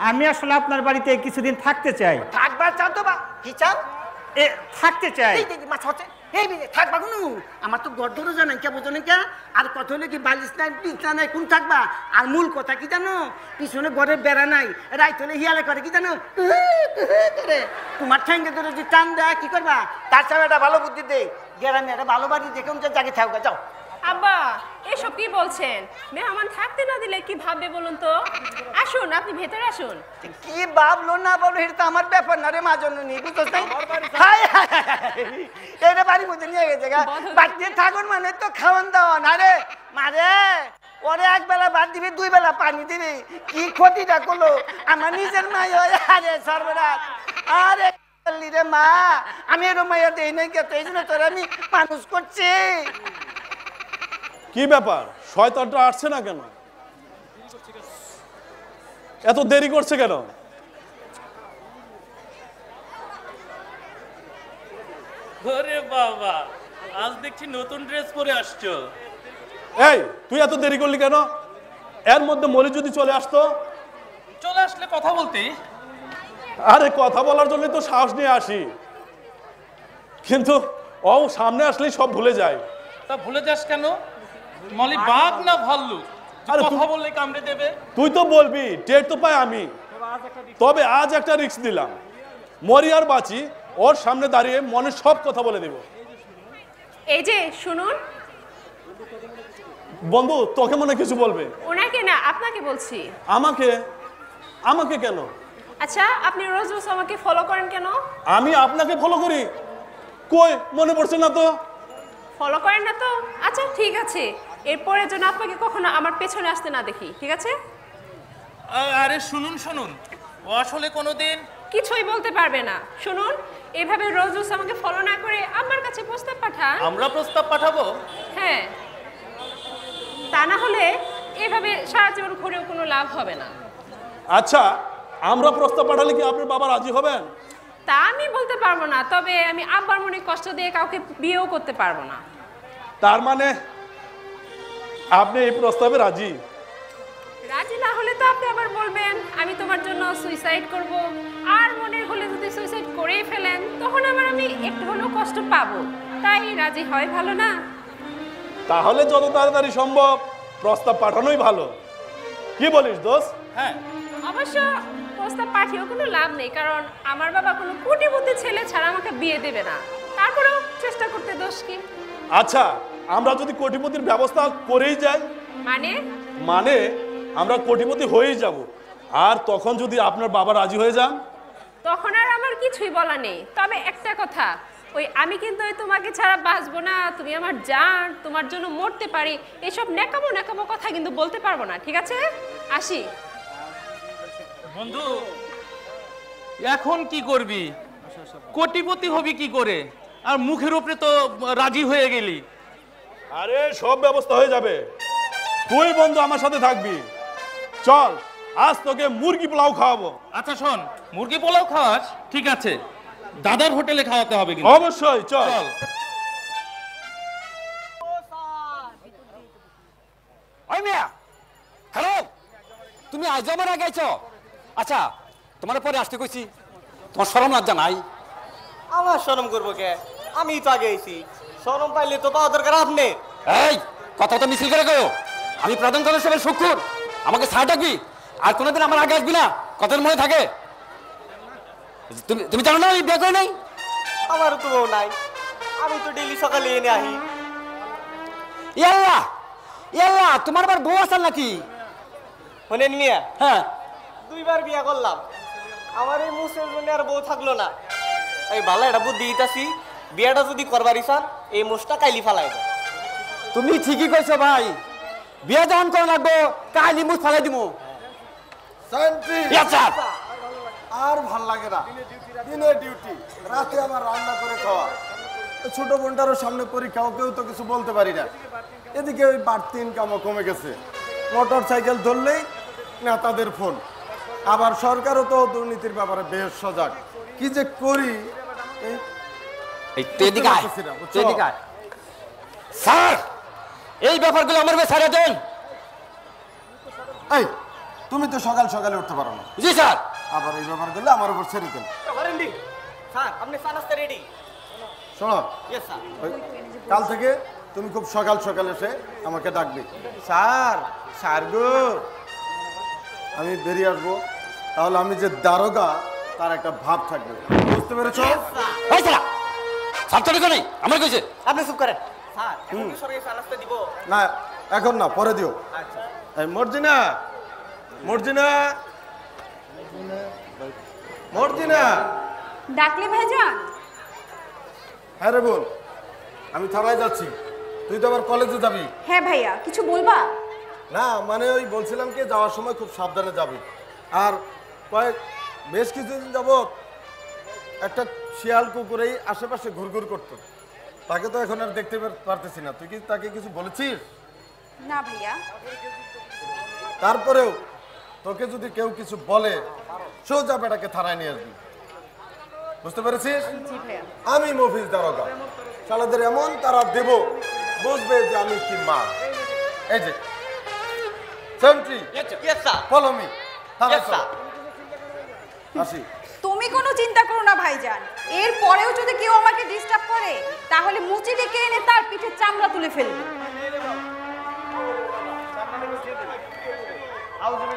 আমি আসলে আপনার বাড়িতে কিছুদিন থাকতে চাই। থাকবা চাও তো বা কি চাও এ থাকতে চাই এই দিদি মাছ হচ্ছে এই থাকবা কোন আমার তো গড় জানেন কে বোঝো না কে আর কত হলে কি বালিশ নাই বিছনা নাই কোন থাকবা আর মূল কথা কি জানো পিছনে ঘরের বেড়া নাই রাইত হলে হিয়ালে করে কি জানো করে তোমার ঠ্যাঙ্গে ধরে যদি টান দেয় কি করবা তার সামনে একটা ভালো বুদ্ধি দে গ্রামে একটা ভালো বাড়ি দেখুন যে জায়গায় থাকবা যাও আব্বা এসব কি বলছেন মেহমান থাকতে না দিলে কি ভাববে বলুন তো আসুন আপনি ভেতরে আসুন। কি ভাবলো না বলো এটা তো আমার ব্যাপার না রে মা জন্য নিয়ে বুঝতে এটা বাড়ির মধ্যে নিয়ে গেছে বাড়িতে থাকুন মানে তো খাওয়ান দাওয়া না রে মারে ওরে এক বেলা ভাত দিবি দুই বেলা পানি দিবি কি ক্ষতিটা করলো আমার নিজের মাই আরে সর্বরাজ আরে রে মা আমি এরকম মাইয়া দেই নাই কে তো এই জন্য তোর আমি মানুষ করছি। কি ব্যাপার শয়তানটা আসছে না কেন এত দেরি করছে কেন? ওরে বাবা আজ দেখছি নতুন ড্রেস পরে আসছো। এই তুই এত দেরি করলি কেন? এর মধ্যে মলি যদি চলে আসতো। চলে আসলে কথা বলতে। আরে কথা বলার জন্য তো সাহস নিয়ে আসি কিন্তু ও সামনে আসলেই সব ভুলে যায়। তা ভুলে যাস কেন? মলি বাঘ না ভাল্লুক? আরে কথা বললে কামড়ে দেবে। তুই তো বলবি, টের তো পাই আমি। তবে আজ একটা রিস্ক দিলাম, মরি আর বাঁচি, ওর সামনে দাঁড়িয়ে মনের সব কথা বলে দেব। এই যে শুনুন, বন্ধু তোকে মনে কিছু বলবে? ওনাকে না, আপনাকে বলছি। আমাকে? আমাকে কেন? আচ্ছা, আপনি রোজ রোজ আমাকে ফলো করেন কেন? আমি আপনাকে ফলো করি? কই মনে পড়ছে না তো। ফলো করেন না তো? আচ্ছা ঠিক আছে, এরপরে যেন আপনাকে কখনো আমার পেছনে আসতে না দেখি, ঠিক আছে? আরে শুনুন শুনুন, ও আসলে কোনোদিন কিছুই বলতে পারবে না। শুনুন, এভাবে রোজ রোজ আমাকে ফলো না করে আমার কাছে প্রস্তাব পাঠান। আমরা প্রস্তাব পাঠাবো? হ্যাঁ, তা না হলে এভাবে সারা জীবন ঘুরেও কোনো লাভ হবে না। আচ্ছা, আমরা প্রস্তাব পাঠালে কি আপনার বাবা রাজি হবেন? তা আমি বলতে পারবো না, তবে আমি আব্বার মনে কষ্ট দিয়ে কাউকে বিয়েও করতে পারবো না। তার মানে আপনি এই প্রস্তাবে রাজি? রাজি না হলে তো আপনি আবার বলবেন আমি তোমার জন্য সুইসাইড করব, আর মনের হলে যদি সুইসাইড করেই ফেলেন তখন আবার আমি একটু হলেও কষ্ট পাবো। তাই রাজি হয় ভালো না? তাহলে যত তাড়াতাড়ি সম্ভব প্রস্তাব পাঠানোই ভালো। কি বলিস দোস্ত? হ্যাঁ, অবশ্য প্রস্তাব পাঠিয়েও কোনো লাভ নেই, কারণ আমার বাবা কোনো কোটিপতি ছেলে ছাড়া আমাকে বিয়ে দেবে না। তারপরেও চেষ্টা করতে দোষ কি? আচ্ছা, আমরা যদি কোটিপতির ব্যবস্থা করেই যাই? মানে আমরা কোটিপতি হয়েই যাব, আর তখন যদি আপনার বাবা রাজি হয়ে যান? তখন আর আমার কিছুই বলা নেই। তবে একটা কথা, ওই আমি কিন্তু তোমাকে ছাড়া বাঁচবো না, তুমি আমার জান, তোমার জন্য মরতে পারি, এসব নেকামো নেকামো কথা কিন্তু বলতে পারবো না, ঠিক আছে? আসি। বন্ধু, এখন কি করবি? কোটিপতি হবি কি করে? আর মুখের উপরে তো রাজি হয়ে গেলি। আরে সব ব্যবস্থা হয়ে যাবে, তুই বন্ধু আমার সাথে থাকবি। চল, আজ তোকে মুরগি পোলাও খাওয়াবো। আচ্ছা শোন, মুরগি পোলাও খাওয়াস ঠিক আছে, দাদার হোটেলে খাওয়াতে হবে কিন্তু। অবশ্যই, চল। ওই মিয়া, হ্যালো, তুমি আজ আমার আগে আইছো? আচ্ছা, তোমার পরে আসতে কইছি, তোমার শরম লজ্জা নাই? আমার শরম করবো কে? আমি তো আগে আইছি, শরম পাইলে তো পাওয়া দরকার আপনি। এই কথা তো মিছিল করে কয়ো, আমি প্রধান কনস্টেবল শুকুর, আমাকে ছাড় ডাকবি, আর কোনোদিন আমার আগে আসবি না, কথার মনে থাকে। তুমি জানো না আমি বিয়ে করে নাই? আমারও তো বউ নাই, আমি তো ডেইলি সকালে এনে আহি। ইয়াল্লা ইয়াল্লা, তোমার আবার বউ আসাল নাকি? শোনেন মিয়া, হ্যাঁ, 2 বার বিয়া করলাম, আমার এই মুসের জন্য আর বউ থাকলো না। এই ভালো একটা বুদ্ধি দিতাছি, বিয়াটা যদি করবার ইচ্ছান এই মুসটা কাইলি ফালাই দাও। তুমি ঠিকই কইছো ভাই, বিয়ে যখন করা লাগবো কাইলি মুখ ফালাই দিমু। আর ভাল লাগে না, দিনে ডিউটি, রাতে আমার রান্না করে খাওয়া, ছোট বোনটারও সামনে পরীক্ষা, ওকেও তো কিছু বলতে পারি না। এদিকে ওই বাড়তি ইনকামও কমে গেছে, মোটর সাইকেল ধরলেই নেতাদের ফোন, আবার সরকারও তো দুর্নীতির ব্যাপারে বেশ সজাগ। কি যে করি স্যার, এই ব্যাপারগুলো আমার ছেড়ে দেন। এই তুমি তো সকাল সকালে উঠতে পারো না। জি স্যার। আবার এই ব্যাপারগুলো আমার উপর ছেড়ে দেন। স্যার আপনি চা নাস্তা রেডি? শোনো, কাল থেকে তুমি খুব সকাল সকাল এসে আমাকে ডাকবে, স্যার স্যার গো, আমি বেরিয়ে আসবো, তাহলে আমি যে দারোগা তার একটা ভাব থাকবে, বুঝতে পেরেছো? আমার কইছে আপনি চুপ করেন। স্যার এখন কি সরকারি চা নাস্তা দিব? না এখন না, পরে দিও। আচ্ছা। এই মর্জিনা, মর্জিনা, মর্জিনা। ডাকলে ভাইজান? হ্যাঁ রে বোন, আমি থানায় যাচ্ছি, তুই তো আবার কলেজে যাবি। হ্যাঁ ভাইয়া, কিছু বলবা? না মানে ওই বলছিলাম কি, যাওয়ার সময় খুব সাবধানে যাবি। আর বেশ কিছুদিন যাবত একটা শিয়াল কুকুরেই আশেপাশে ঘুরঘুর করতো, তাকে তো এখন আর দেখতে পারতেছি না। তুই কি তাকে কিছু বলেছিস? না ভাইয়া। তারপরেও তোকে যদি কেউ কিছু বলে সোজা বেটাকে থানায় নিয়ে আসবি, বুঝতে পেরেছিস? আমি মফিজ দারোগা, শালাদের এমন তারা দেব বুঝবে যে আমি কি মা। এই যে সেন্ট্রি, ফলো মি, আসি। তুমি কোনো চিন্তা করো না ভাইজান, এর পরেও যদি কেউ আমাকে ডিস্টার্ব করে তাহলে মুচি ডেকে এনে তার পিঠে চামড়া তুলে ফেলবে। আউযু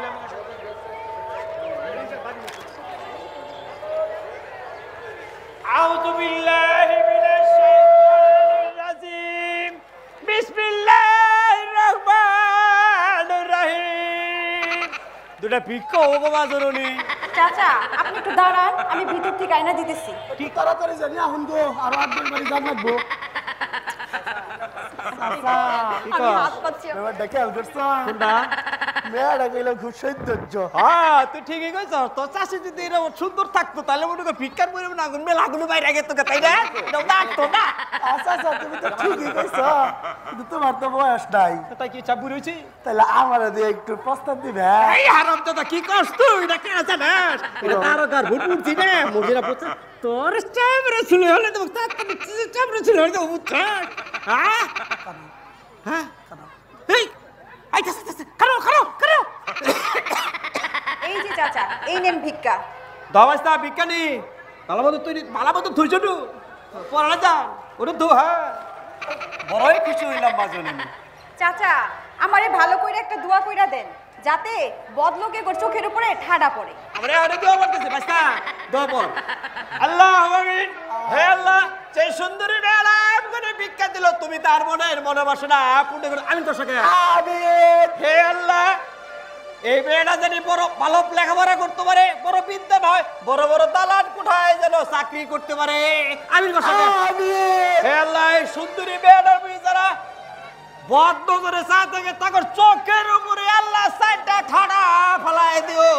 বিল্লাহি মিনাশ শাইতানির রাজিম বিসমিল্লাহির রহমানির রহিম দুটা ভিক্ষা ওগো মাজরনি চাচা আপনি একটু দাঁড়ান, আমি ভিতর থেকে আয়না দিতেছি। কি তাড়াতাড়ি জানি আহুন গো আর আব্দুল বাড়ি যান লাগবো আমি হাত পাচ্ছি। ব্যাপারটা খেয়াল করছ মেয়েটা কইলো খুব সৌন্দর্য। হ্যাঁ তুই ঠিকই কইছ, তোর চাষি যদি এরকম সুন্দর থাকতো তাহলে মনে কর ভিক্ষার বই না গুন মেলাগুলো বাইরে গেত তাই না ডাকতো না। আচ্ছা আচ্ছা তুমি তো ঠিকই কইছ, কিন্তু তোমার তো বয়স নাই, তাই কি চাপ বুড়ি হইছি? তাহলে আমার দিয়ে একটু প্রস্তাব দিবে। এই হারামজাদা কি করছ তুই? এটা কেন জানাস? এটা তারও গার ভুট উঠছি না মুজিরা পুত্র তোর চামড়া ছিল হলে তো তার চামড়া ছিল হলে তো উঠছ। হ্যাঁ হ্যাঁ এই আইতাছে খাও খাও খাও। এই যে চাচা, এই নেন ভিক্ষা। দাওয়াস্তা বিজ্ঞানী মালামতো থুইছ টু পড়া যান ওটা তো হ্যাঁ বড়ই খুশি হইলাম মাজনী। চাচা আমারে ভালো করে একটা দোয়া কইরা দেন, যাতে বদলোকে চোখের উপরে ঠাডা পড়ে। আমরা আরে দোয়া করতেছি বাস্তা দোয়া পড়। আল্লাহ আমিন। হে আল্লাহ, সেই সুন্দরী মেয়েরা করে ভিক্ষা দিল, তুমি তার মনের মনোবাসনা পূর্ণ করো। আমিন তো সকে আমিন। হে আল্লাহ, এই মেয়েটা জানি বড় ভালো লেখাপড়া করতে পারে, বড় বিদ্যান হয়, বড় বড় দালান কোঠায় যেন চাকরি করতে পারে। আমিন তো সকে আমিন। হে আল্লাহ, এই সুন্দরী মেয়েটার যারা বদ নজরে চা থেকে তাকর চোখের উপরে আল্লাহ সাইডটা ঠাড়া ফলাই দিও।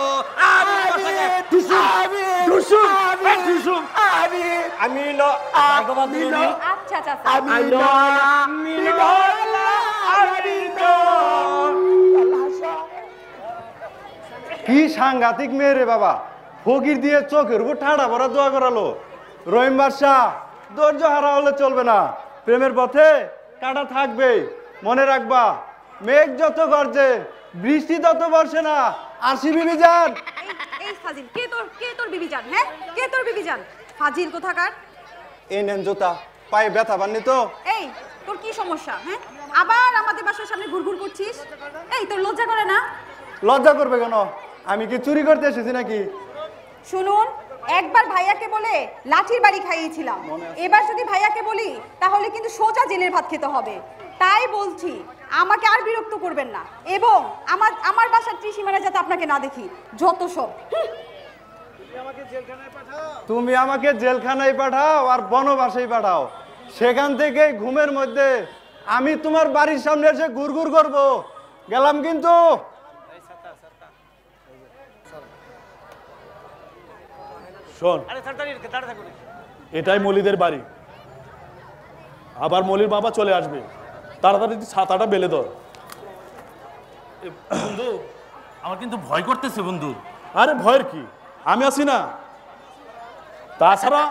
আমিন আমিন আমিন। আচ্ছা চাচা আমিন আমিন আমিন। কি সাংঘাতিক মেয়ে রে বাবা, ফকির দিয়ে চোখের উপর ঠাড়া ভরা দোয়া করালো। রহিম বাদশা, ধৈর্য হারা হলে চলবে না, প্রেমের পথে কাটা থাকবে, মনে রাখবা। মেঘ যত গর্জে বৃষ্টি তত বর্ষে না। আসি বিবি যান। এই ফাজিল, কে তোর বিবি জান? হ্যাঁ কে তোর বিবি জান? ফাজিল কোথাকার। এই নেন জুতা, পায়ে ব্যথা পাননি তো? এই তোর কি সমস্যা? হ্যাঁ আবার আমাদের বাসার সামনে ঘুরঘুর করছিস? এই তোর লজ্জা করে না? লজ্জা করবে কেন? আমি কি চুরি করতে এসেছি নাকি? শুনুন, একবার ভাইয়াকে বলে লাঠির বাড়ি খাইয়েছিলাম, এবার যদি ভাইয়াকে বলি তাহলে কিন্তু সোজা জেলের ভাত খেতে হবে। তাই বলছি আমাকে আর বিরক্ত করবেন না, এবং আমার বাসার ত্রিসীমানা যাতে আপনাকে না দেখি। যত সব। তুমি আমাকে জেলখানায় পাঠাও আর বনবাসেই পাঠাও, সেখান থেকে ঘুমের মধ্যে আমি তোমার বাড়ির সামনে এসে ঘুরঘুর করব। গেলাম কিন্তু। শোন, এটাই মলিদের বাড়ি, আবার মলির বাবা চলে আসবে, তাড়াতাড়ি ছাতাটা বেলে ধর। বন্ধু আমার কিন্তু ভয় করতেছে বন্ধু। আরে ভয়ের কি, আমি আছি না। তাছাড়া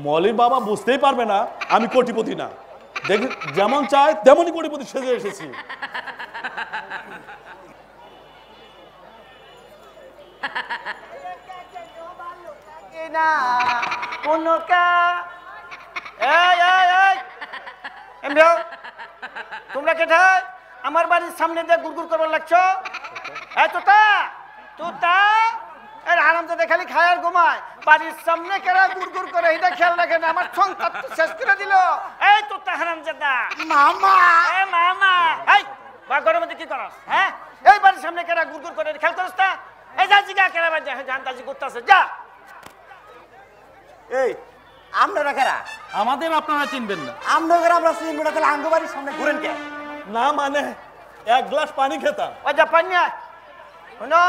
মলির বাবা বুঝতেই পারবে না আমি কোটিপতি না, দেখ যেমন চাই তেমনই কোটিপতি সেজে এসেছি। তোমরা কেটে আমার বাড়ির সামনে দিয়ে গুড়গুড় করবার লাগছো? এই তোতা তোতা, এর হারামজাদা খালি খায় আর ঘুমায়, বাড়ির সামনে কেরা গুড়গুড় করে এটা খেয়াল রাখে না, আমার সংসার তো শেষ করে দিল। এই তোতা হারামজাদা মামা, এ মামা, এই ঘরের মধ্যে কি করস? হ্যাঁ এই বাড়ির সামনে কেরা গুড়গুড় করে খেয়াল করস না? এই যা জিগা কেরা বাজে জানতাজি করতেছে, যা। এই আপনারা কারা? আমাদের আপনারা চিনবেন না। আপনাদের আমরা চিনব না, তাহলে আঙ্গো বাড়ির সামনে ঘুরেন কে? না মানে এক গ্লাস পানি খেতাম। ওই যা পানি শোনো,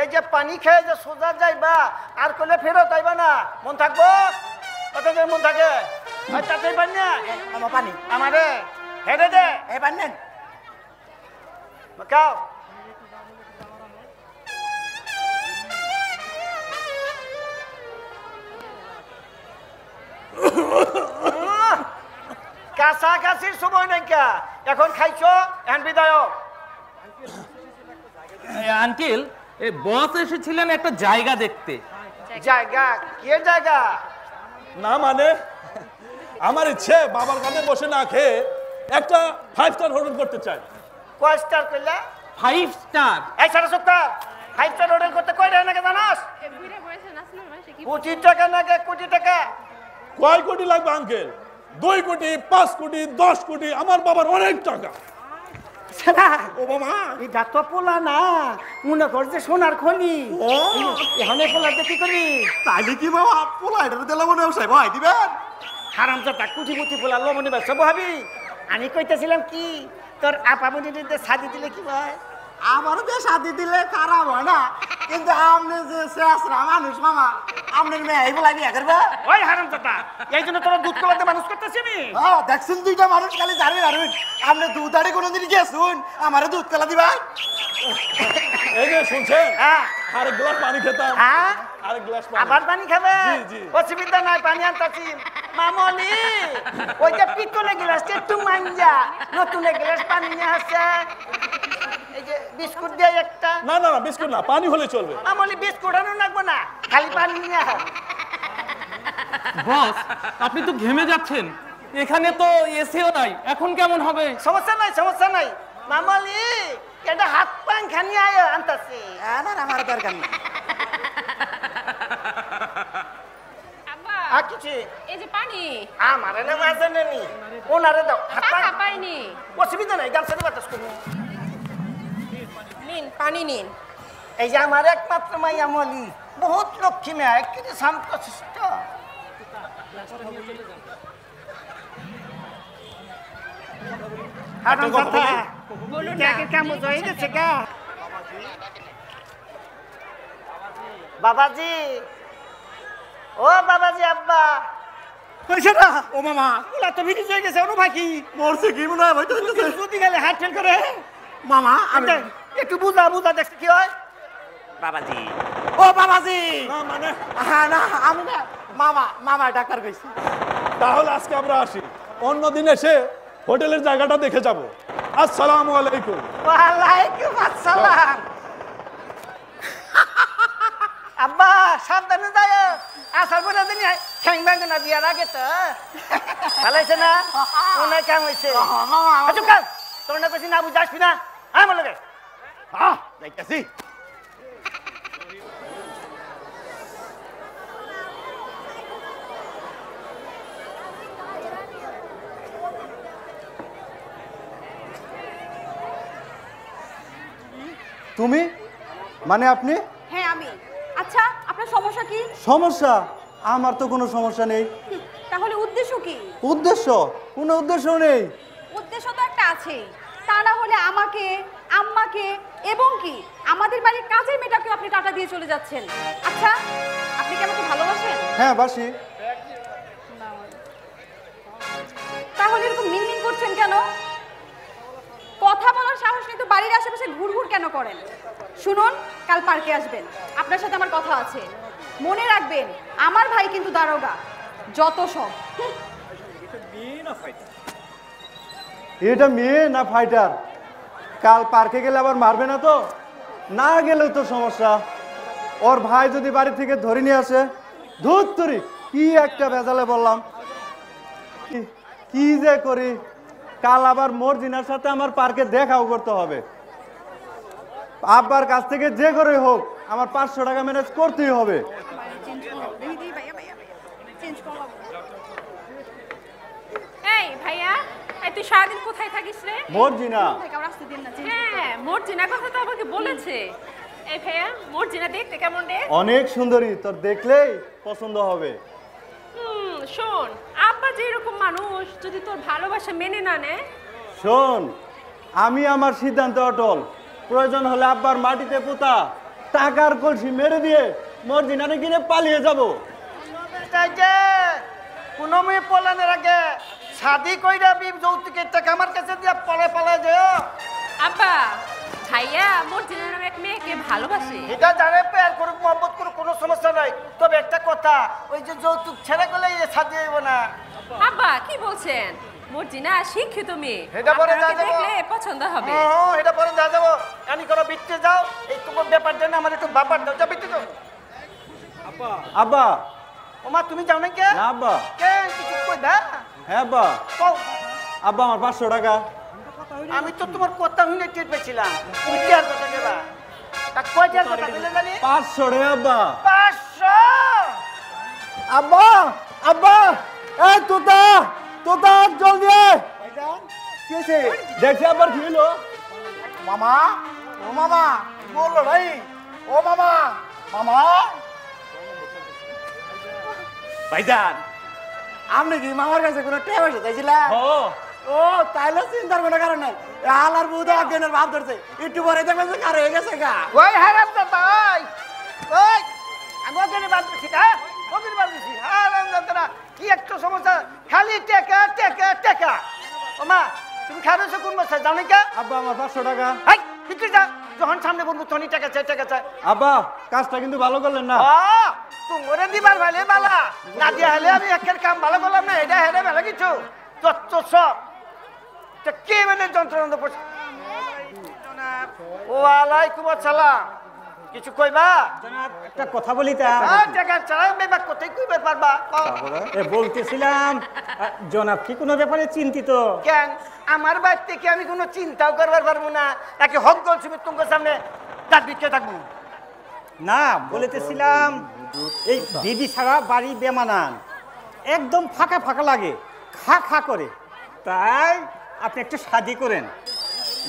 এই যে পানি খেয়ে যে সোজা যাইবা আর করলে ফেরত আইবা না, মন থাকবো? কত মন থাকে? তাতেই পানি আমার পানি আমারে হেঁটে দে। এই পানি নেন। খাও। কাছাকাছির সময় নাই, এখন খাইছো, এখন বিদায়। আঙ্কেল, এই বস এসেছিলেন একটা জায়গা দেখতে। জায়গা? কি জায়গা? না মানে আমার ইচ্ছে বাবার কাছে বসে না খেয়ে একটা 5 স্টার হোটেল করতে চাই। কয় স্টার কইলা? 5 স্টার। এই সারা সপ্তাহ 5 স্টার হোটেল করতে কয় টাকা নাকি জানাস? 25 টাকা নাকি কোটি টাকা? কয় কোটি লাগবে আঙ্কেল? 2 কোটি, 5 কোটি, 10 কোটি, আমার বাবার অনেক টাকা। ও বাবা এটা তো পোলা না, মনে কর যে সোনার খনি। এখানে পোলা কি করি? তাইলে কি বাবা পোলা এটা দিলে মনে হয় ভাই দিবেন? হারামজাদা কুটিমুটি পোলা লবণী ব্যবসা ভাবি। আমি কইতেছিলাম কি তোর আপামনিতে শাদি দিলে কি ভাই? আমারও দিয়ে শাদি দিলে খারাপ হয় না, কিন্তু আপনি যে শেষরা মানুষ মামা, আপনার মেয়ে এই বলা বিয়ে করবে? ওই হারামজাদা, এই জন্য তোরা দুধ কলাতে মানুষ করতেছি আমি। দেখছেন দুইটা মানুষ খালি জানি পারবেন, আপনি দুধ আড়ে কোনোদিন গেছুন আমারে দুধ কলা দিবা? এই যে শুনছেন, আরেক গ্লাস পানি খেতাম। হ্যাঁ আরেক গ্লাস পানি। আবার পানি খাবে? জি জি। অসুবিধা নাই, পানি আনতাছি। মামনি ওই যে পিতলে গ্লাসটা একটু মাঞ্জা, নতুন গ্লাস পানি নিয়ে আসছে। এই যে বিস্কুট দিয়ে একটা। না না না, বিস্কুট না, পানি হলে চলবে। মামনি বিস্কুট আনো লাগবে না, খালি পানি নিয়ে আস। বস, আপনি তো ঘেমে যাচ্ছেন, এখানে তো এসিও নাই, এখন কেমন হবে? সমস্যা নাই, সমস্যা নাই। মামনি এটা হাত পাংখা নিয়ে আয় আনতাছি। না না, আমার দরকার নেই। আর কিছু? এই যে পানি। আমারে না মাঝে নেনি, ওনারে দাও। হাত টাকা পাইনি। অসুবিধা নাই, গামছা দিয়ে বাতাস করুন। নিন পানি নিন। এই যে আমার একমাত্র মাইয়া মলি, বহুত লক্ষ্মী মেয়ে, একটু শান্ত শিষ্ট। বাবাজি, ও বাবাজি, আব্বা কইছে না ও মামা, ওলা তো ভিড়ি হয়ে গেছে। অনু ভাকি মরছে কি মনে হয়? যদি গেলে হাত ফেল করে। মামা আমি একটু বুঝা বুঝা দেখছি কি হয়। বাবাজি, ও বাবাজি। না মানে হ্যাঁ না, আমি না, মামা মামা ডাক্তার কইছি। তাহলে আজকে আমরা আসি, অন্য দিন এসে হোটেলের জায়গাটা দেখে যাব। আসসালামু আলাইকুম। ওয়ালাইকুম আসসালাম। আব্বা সাবধানে যায়, আসার পরে দিন ঠ্যাং ভাঙবে না বিয়ার আগে তো। ভালো হয়েছে না? মনে কেমন হয়েছে? তোর না কইছি না বুঝে আসবি না? হ্যাঁ বলো গে। যাইতাছি। তুমি মানে আপনি? হ্যাঁ আমি। আচ্ছা আপনার সমস্যা কি? সমস্যা? আমার তো কোনো সমস্যা নেই। তাহলে উদ্দেশ্য কি? উদ্দেশ্য? কোনো উদ্দেশ্য নেই। উদ্দেশ্য তো একটা আছেই, তা না হলে আমাকে, আম্মাকে এবং কি আমাদের বাড়ির কাজের মেয়েটাকে আপনি টাটা দিয়ে চলে যাচ্ছেন। আচ্ছা আপনি কি আমাকে ভালোবাসেন? হ্যাঁ বাসি। তাহলে এরকম মিনমিন করছেন কেন? কথা বলার সাহস নেই তো বাড়ির আশেপাশে ঘুরঘুর কেন করেন? শুনুন, কাল পার্কে আসবেন, আপনার সাথে আমার কথা আছে। মনে রাখবেন আমার ভাই কিন্তু দারোগা, যত সব। এটা মেয়ে না ফাইটার? কাল পার্কে গেলে আবার মারবে না তো? না গেলেও তো সমস্যা। ওর ভাই যদি বাড়ি থেকে ধরে নিয়ে আসে, ধুর তুরি কি একটা ভেজালে বললাম। কি যে করি, কাল আবার মর্জিনার সাথে আমার পার্কে দেখাও করতে হবে। আব্বার কাছ থেকে যে করে হোক আমার 500 টাকা ম্যানেজ করতেই হবে। এই ভাইয়া, এই তুই সারাদিন কোথায় থাকিস রে? মর্জিনা। হ্যাঁ মর্জিনার কথা তো আমাকে বলেছে। এই ভাইয়া, মর্জিনা দেখতে কেমন রে? অনেক সুন্দরী, তোর দেখলেই পছন্দ হবে। শোন, আব্বা যে এরকম মানুষ, যদি তোর ভালোবাসা মেনে না নেয়। শোন, আমি আমার সিদ্ধান্তে অটল। প্রয়োজন হলে আব্বার মাটিতে পোতা টাকার কলসি মেরে দিয়ে মর্জিনারে কিনে পালিয়ে যাব। কোন মেয়ে পলানের আগে শাদি কইরা বিব যৌতুকের টাকা আমার কাছে দিয়া পালায় যেও। আব্বা, ভাইয়া মর্জিনার নামে এক মেয়েকে ভালোবাসে। এটা জানে প্যার করুক, মহব্বত করুক, কোনো সমস্যা নাই। তবে একটা কথা, ওই যে যৌতুক ছেড়ে গেলে শাদি হইব না। আব্বা কি বলছেন? মর্জিনা শিক্ষিত মেয়ে, এটা পরে যা যাবো, দেখলে পছন্দ হবে। হ্যাঁ এটা পরে যা যাবো। আমি কোনো বিটতে যাও, এই তোমার ব্যাপার জানে, আমার একটু ব্যাপার দাও, যা বিটতে যাও। আব্বা। আব্বা। ওমা তুমি যাও না কে? না আব্বা। কে কিছু কই দা? হ্যাঁ আব্বা। কও। আব্বা আমার 500 টাকা। আমি তো তোমার কথা শুনে টের পেয়েছিলাম তুমি টের কথা দেবা তা কয় টের কথা দিলে জানি 500 রে আব্বা 500 আব্বা আব্বা এই তোতা তোতা জলদি আয় ভাইজান কি হইছে দেখছি আবার কি হলো মামা ও মামা বলো ভাই ও মামা মামা ভাইজান আপনি কি মামার কাছে কোনো টাকা পয়সা চাইছিলেন ও তাইলে চিন্তার কোনো কারণ নাই আলার বউদা অজ্ঞানের ভাব ধরছে একটু পরে দেখবেন যে কার হয়ে গেছে গা ওই হারামজাদা ওই আমি ওখানে বাদ দিছি না ওখানে বাদ দিছি হারামজাদা কি একটা সমস্যা খালি টাকা টাকা টাকা ও মা তুমি খাবেছো কোন মাসে জানো কি আব্বা আমার 500 টাকা হাই ঠিক যা যখন সামনে বলবো তনি টাকা চাই আব্বা কাজটা কিন্তু ভালো করলেন না তোমরে দিবার ভালে বালা না দিয়া হলে আমি একের কাম ভালো করলাম না এটা হেরে ভালো কিছু তত্ত্ব সব তা কে মানে যন্ত্রণা পড়ছে ওয়ালাইকুম আসসালাম কিছু কইবা জনাব একটা কথা বলি তা টাকা চালাই বেবা কোথায় কইবে পারবা বলতেছিলাম জনাব কি কোনো ব্যাপারে চিন্তিত কেন আমার বাড়ি থেকে আমি কোনো চিন্তাও করবার পারবো না নাকি হক গলছি তোমার সামনে দাঁত বিকে থাকবো না বলতেছিলাম এই দিদি ছাড়া বাড়ি বেমানান একদম ফাঁকা ফাঁকা লাগে খা খা করে তাই আপনি একটু শাদি করেন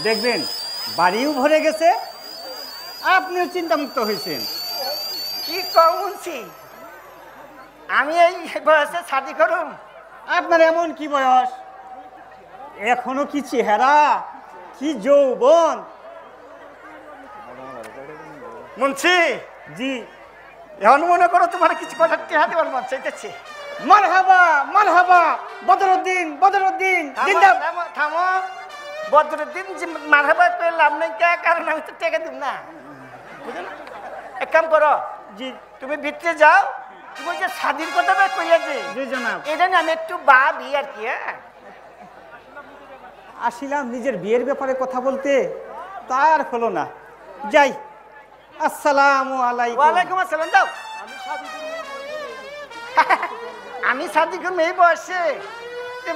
দেখবেন বাড়িও ভরে গেছে আপনিও চিন্তামুক্ত হয়েছেন কি কমছি আমি এই বয়সে শাদি করুন আপনার এমন কি বয়স এখনো কি চেহারা কি যৌবন মুন্সি জি এখন মনে করো তোমার কিছু কথা টেহাতে পারবো চাইতেছে মারহাবা বদরুদ্দিন থামো বদরুদ্দিন মারহাবা করে লাভ নেই কে কারণ আমি তো টেকা দিব না বুঝো না এক কাম করো জি তুমি ভিতরে যাও তুমি যে স্বাধীন কথা কইলে যে জি জনাব এটা না আমি একটু ভাবি আর কি আসিলাম নিজের বিয়ের ব্যাপারে কথা বলতে তার হলো না যাই আসসালামু আলাইকুম ওয়ালাইকুম আসসালাম দাও আমি শাদি করবো এই বয়সে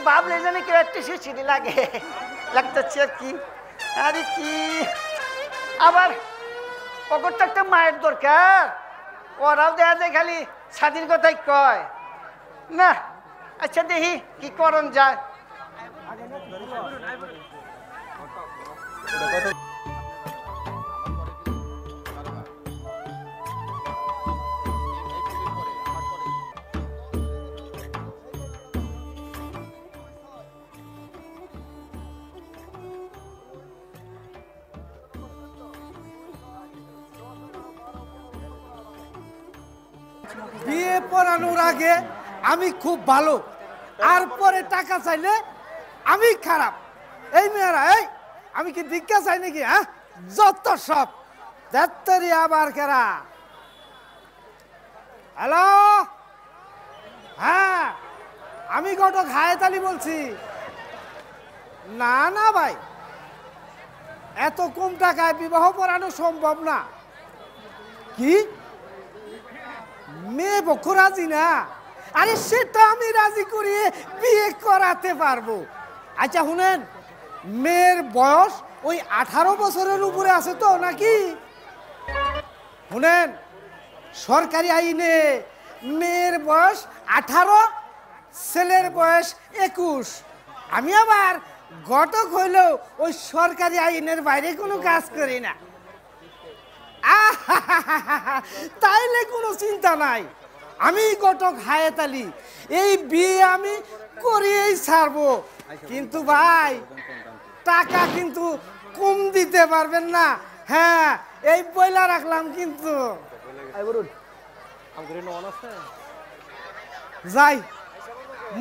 ভাবলে জানি কেউ একটু শিশিরি লাগে লাগতেছে আর কি আরে কি আবার পকরটা একটা মায়ের দরকার ওরাও দেখা যায় খালি শাদির কথাই কয় না আচ্ছা দেখি কি করণ যায় বিয়ে পড়ানোর আগে আমি খুব ভালো আর পরে টাকা চাইলে আমি খারাপ এই মেয়েরা এই আমি কি ভিক্ষা চাই নাকি হ্যাঁ যত সব তেত্তরি আবার কেরা হ্যালো হ্যাঁ আমি ঘটক হায়তালি বলছি না না ভাই এত কম টাকায় বিবাহ পড়ানো সম্ভব না কি মেয়ে পক্ষ রাজি না আরে সেটা আমি রাজি করিয়ে বিয়ে করাতে পারবো আচ্ছা শুনেন মেয়ের বয়স ওই 18 বছরের উপরে আছে তো নাকি শুনেন সরকারি আইনে মেয়ের বয়স 18 ছেলের বয়স 21 আমি আবার ঘটক হইলেও ওই সরকারি আইনের বাইরে কোনো কাজ করি না তাইলে কোনো চিন্তা নাই আমি ঘটক হায়াতালি এই বিয়ে আমি করিয়েই ছাড়বো কিন্তু ভাই টাকা কিন্তু কম দিতে পারবেন না হ্যাঁ এই বইলা রাখলাম কিন্তু যাই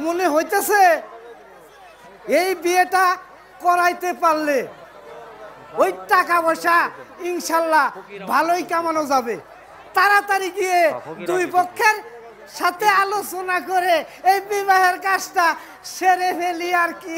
মনে হইতেছে এই বিয়েটা করাইতে পারলে ওই টাকা পয়সা ইনশাল্লাহ ভালোই কামানো যাবে তাড়াতাড়ি গিয়ে দুই পক্ষের সাথে আলোচনা করে এই বিবাহের কাজটা সেরে ফেলি আর কি